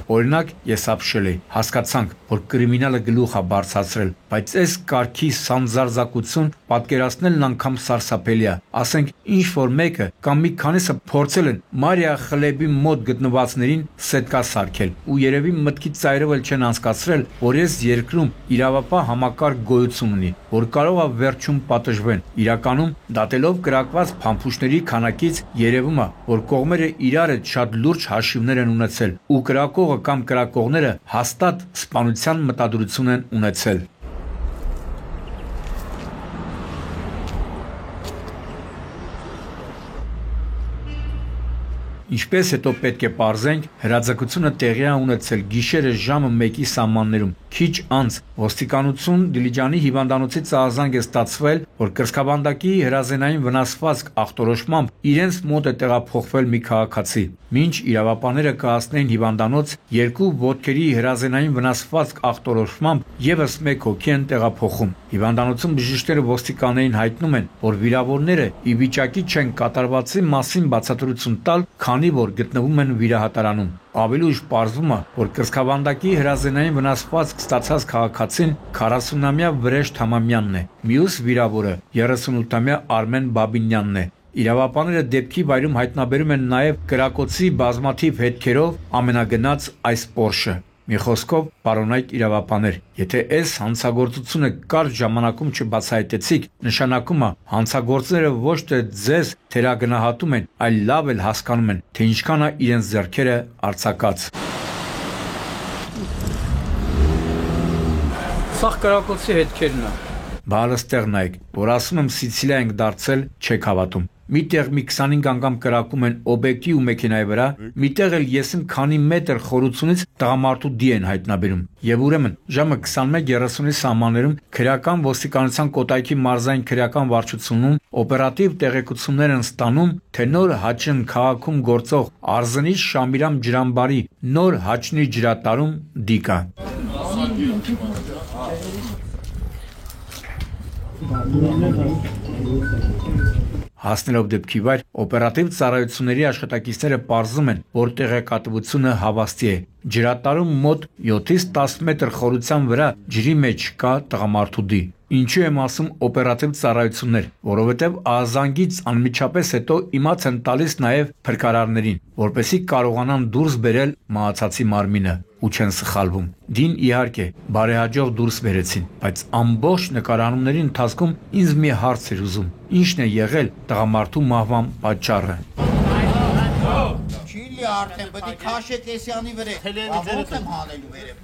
Օրինակ, ես ապշել էի, հասկացանք, որ կրիմինալը գլուխ է բարձրացրել, բայց այս կարգի սանձարձակություն պատկերացնելն անգամ սարսափելի է։ Ասենք, ինչ որ մեկը կամ մի քանիսը փորձել են Մարիա Խլեբի մոտ գտնվածներին սետկա սարքել, ու երևի մտքի ծայրով էլ չեն անցկացրել, որ այս երկրում իրավապահ համակարգ գոյություն ունի, որ կարող է վերջում պատժվեն։ Իրականում, դատելով կրակված փամփուշտների քանակից երևում է, որ կողմերը իրար հետ շատ լուրջ հաշիվներ են ունեցել, ու կրակողը կամ կրակողները հաստատ սպանության մտադրություն են ունեցել։ Ինչպես հետո պետք է պարզենք, հրաձգությունը տեղի է ունեցել գիշերը ժամը 1-ի սահմաններում։ Քիչ անց ոստիկանություն Դիլիջանի հիվանդանոցի ծառազանգ է ստացվել, որ կրծքաբանդակի հրազենային վնասվածք ախտորոշմամբ իրենց մոտ է տեղափոխվել մի քաղաքացի։ Մինչ իրավապահները կհասնեին հիվանդանոց, 2 ոտքերի հրազենային վնասվածք ախտորոշմամբ եւս 1 հոգի են տեղափոխում։ Հիվանդանոցում բժիշկները ոստիկաններին հայտնում են, որ վիրավորները ի վիճակի չեն կատարվածի մասին բացատրություն տալ, քանի որ գտնվում են վիրահատարանում։ Ավելի ուշ պարզվում է, որ կրծքաբանդակի հրազենային վնասվածք ստացած քաղաքացին 40-ամյա Վրեժ Թամամյանն է, մյուս վիրավորը 38-ամյա Արմեն Բաբինյանն է։ Իրավապահները դեպքի վայրում հայտնաբերում են նաև կրակոցի բազմաթիվ հետքերով ամենագնաց այս Porsche։ Մի խոսքով, պարոնայք իրավապահներ, եթե այս հանցագործությունը կարճ ժամանակում չբացահայտեցիք, նշանակում է հանցագործները ոչ թե ձեզ թերագնահատում են, այլ լավ էլ հասկանում են, թե ինչքան է իրենց ձեռքերը արձակած։ Սա կրակոցի հետքերն է։ Բալստեղ նայեք, որ ասում եմ Սիցիլիա ենք դարձել, չեք հավատում։ Միտեղ մի 25 անգամ կրակում են օբյեկտի ու մեքենայի վրա, միտեղ էլ եսիմ քանի մետր խորությունից տղամարդու դի են հայտնաբերում։ Եվ ուրեմն ժամը 21:30-ի սահմաններում քրեական ոստիկանության Կոտայքի մարզային քրեական վարչությունում օպերատիվ տեղեկություններ են ստանում, թե նոր Հաչն քաղաքում գործող Արզնի Շամիրամ ջրամբարի նոր Հաչնի ջրատարում դիկա։ Հասնելով դեպքի վայր, օպերատիվ ծառայությունների աշխատակիցները պարզում են, որ տեղեկատվությունը հավաստի է։ Ջրատարում մոտ 7-ից 10 մետր խորության վրա ջրի մեջ կա տղամարդու դի։ Ինչու եմ ասում օպերատիվ ծառայություններ, որովհետև ահազանգից անմիջապես հետո իմաց են տալիս նաև փրկարարներին, որպեսզի կարողանան դուրս բերել մահացածի մարմինը ու չեն սխալվում։ Դին իհարկե բարեհաջող դուրս բերեցին, բայց ամբողջ նկարահանումների ընթացքում ինձ մի հարց էր ուզում. ինչն է եղել տղամարդու մահվան պատճառը։ Չիլի արդեն պետք է քաշեք էսյանի վրա։ Ո՞րտ եմ հանելու վերև։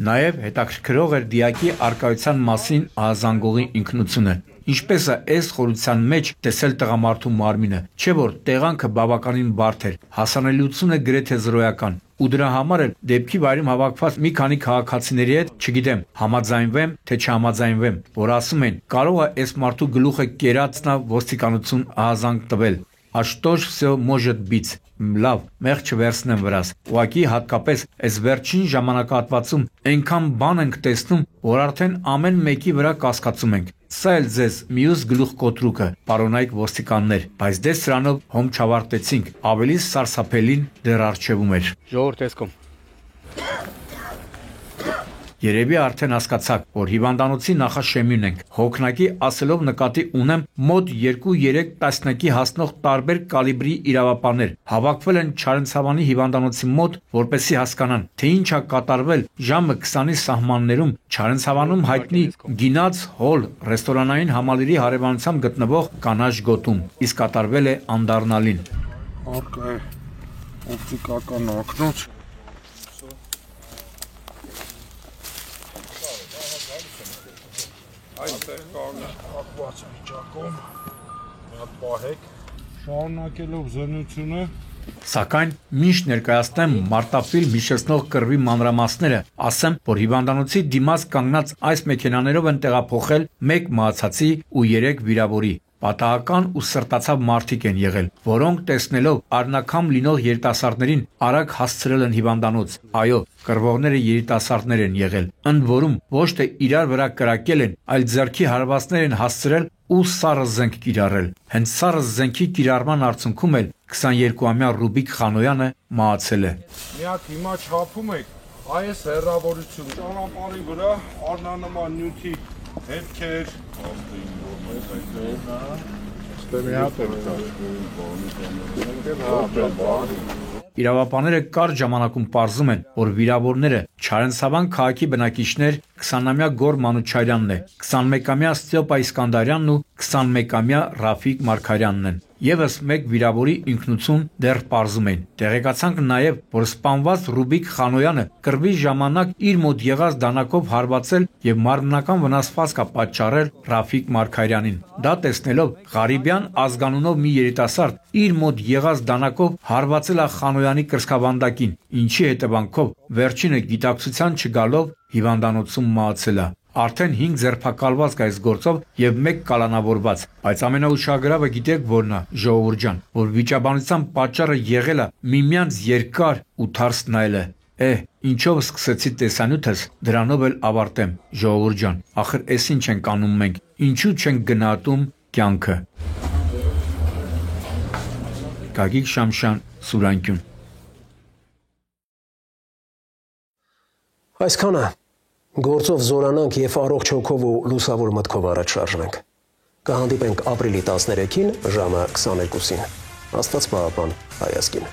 Նաև հետաքրքրող էր դիակի արկայության մասին ահազանգողի ինքնությունը։ Ինչպես է այս խորության մեջ տեսել տղամարդու մարմինը, չէ որ տեղանքը բավականին բարդ էր, հասանելիությունը գրեթե զրոյական, ու դրա համար էլ դեպքի վայրում հավաքված մի քանի քաղաքացիների հետ, չգիտեմ, համաձայնվեմ, թե չհամաձայնվեմ, որ ասում են, կարող է այս մարդու գլուխը կերածնա ոստիկանություն ահազանգ տվել։ А что ж все может быть։ Լավ, մեղ չվերցնեմ վրաս։ Ուղղակի հատկապես այս վերջին ժամանակահատվածում այնքան բան ենք տեսնում, որ արդեն ամեն մեկի վրա կասկածում ենք։ Սա էլ ձեզ մյուս գլուխ կոտրուկը, պարոնայք ոստիկաններ, բայց դե սրանով հոմ չավարտեցինք, ավելի սարսափելին դեռ առջևում էր։ Ժողովուրդ տեսքում։ Երևի արդեն հասկացաք, որ հիվանդանոցի նախաշեմյուն ենք։ Հոգնակի ասելով նկատի ունեմ մոտ 2-3 տասնյակի հասնող տարբեր կալիբրի իրավապաններ հավաքվել են Չարենցավանի հիվանդանոցի մոտ, որպեսզի հասկանան, թե ինչ է կատարվել ժամը 20-ի սահմաններում Չարենցավանում հայտնի Գինած հոլ ռեստորանային համալիրի հարևանությամբ գտնվող կանաչ գոտում, իսկ կատարվել է անդառնալին։ Արկա է օպտիկական ակնոց։ Այստեղ կան ակված վիճակում, մի հատ պահեք, շարունակելով զննությունը։ Սակայն միշտ ներկայացնեմ մարտապիլ հիշեցնող կռվի մանրամասները, ասեմ, որ հիվանդանոցի դիմաց կանգնած այս մեքենաներով են տեղափոխել 1 մահացածի ու 3 վիրավորի։ Պատահական ու սրտացավ մարդիկ են եղել, որոնք տեսնելով առնակամ լինող երիտասարդներին արագ հասցրել են հիվանդանոց։ Այո, կռվողները երիտասարդներ են եղել, ընդ որում ոչ թե իրար վրա կրակել են, այլ ձեռքի հարվածներ են հասցրել ու սառը զենք կիրառել։ Հենց սառը զենքի կիրառման արդյունքում էլ 22-ամյա Ռուբիկ Խանոյանը մահացել է։ Միակ հիմա չափում եք այս հեռավորություն ճանապարհի վրա առնանման նյութի հետքեր Իրավապանները կարճ ժամանակում պարզում են, որ վիրավորները Չարենցավան քաղաքի բնակիչներ 20-ամյա Գոր Մանուչարյանն է, 21-ամյա Ստյոպա Իսկանդարյանն ու 21-ամյա Ռաֆիկ Մարգարյանն են։ Եվս մեկ վիրավորի ինքնություն դեռ պարզում են։ Տեղեկացանք նաև, որ սպանված Ռուբիկ Խանոյանը կռվի ժամանակ իր մոտ եղած դանակով հարվածել եւ մարմնական վնասվածք պատճառել Ռաֆիկ Մարգարյանին։ Դա տեսնելով Ղարիբյան ազգանունով մի երիտասարդ իր մոտ եղած դանակով հարվածել է Խանոյանի կրծքավանդակին, ինչի հետևանքով վերջինը գիտակցության չգալով հիվանդանոցում մահացել է։ Արդեն 5 ձերբակալված կա այս գործով եւ 1 կալանավորված, բայց ամենաուշագրավը գիտեք որն է, ժողովուրդ ջան, որ վիճաբանության պատճառը եղել է միմյանց երկար ու թարս նայելը։ Ինչով սկսեցի տեսանյութս, դրանով էլ ավարտեմ, ժողովուրդ ջան, ախր էս ինչ ենք անում մենք, ինչու չենք գնահատում կյանքը։ Գագիկ Շամշյան, Սուրանկյուն։ Այսքանը գործով զորանանք եւ առողջ հոգով ու լուսավոր մտքով առաջ շարժվենք։ Կհանդիպենք ապրիլի 13-ին ժամը 22-ին։ Աստված պահապան, հայազգին։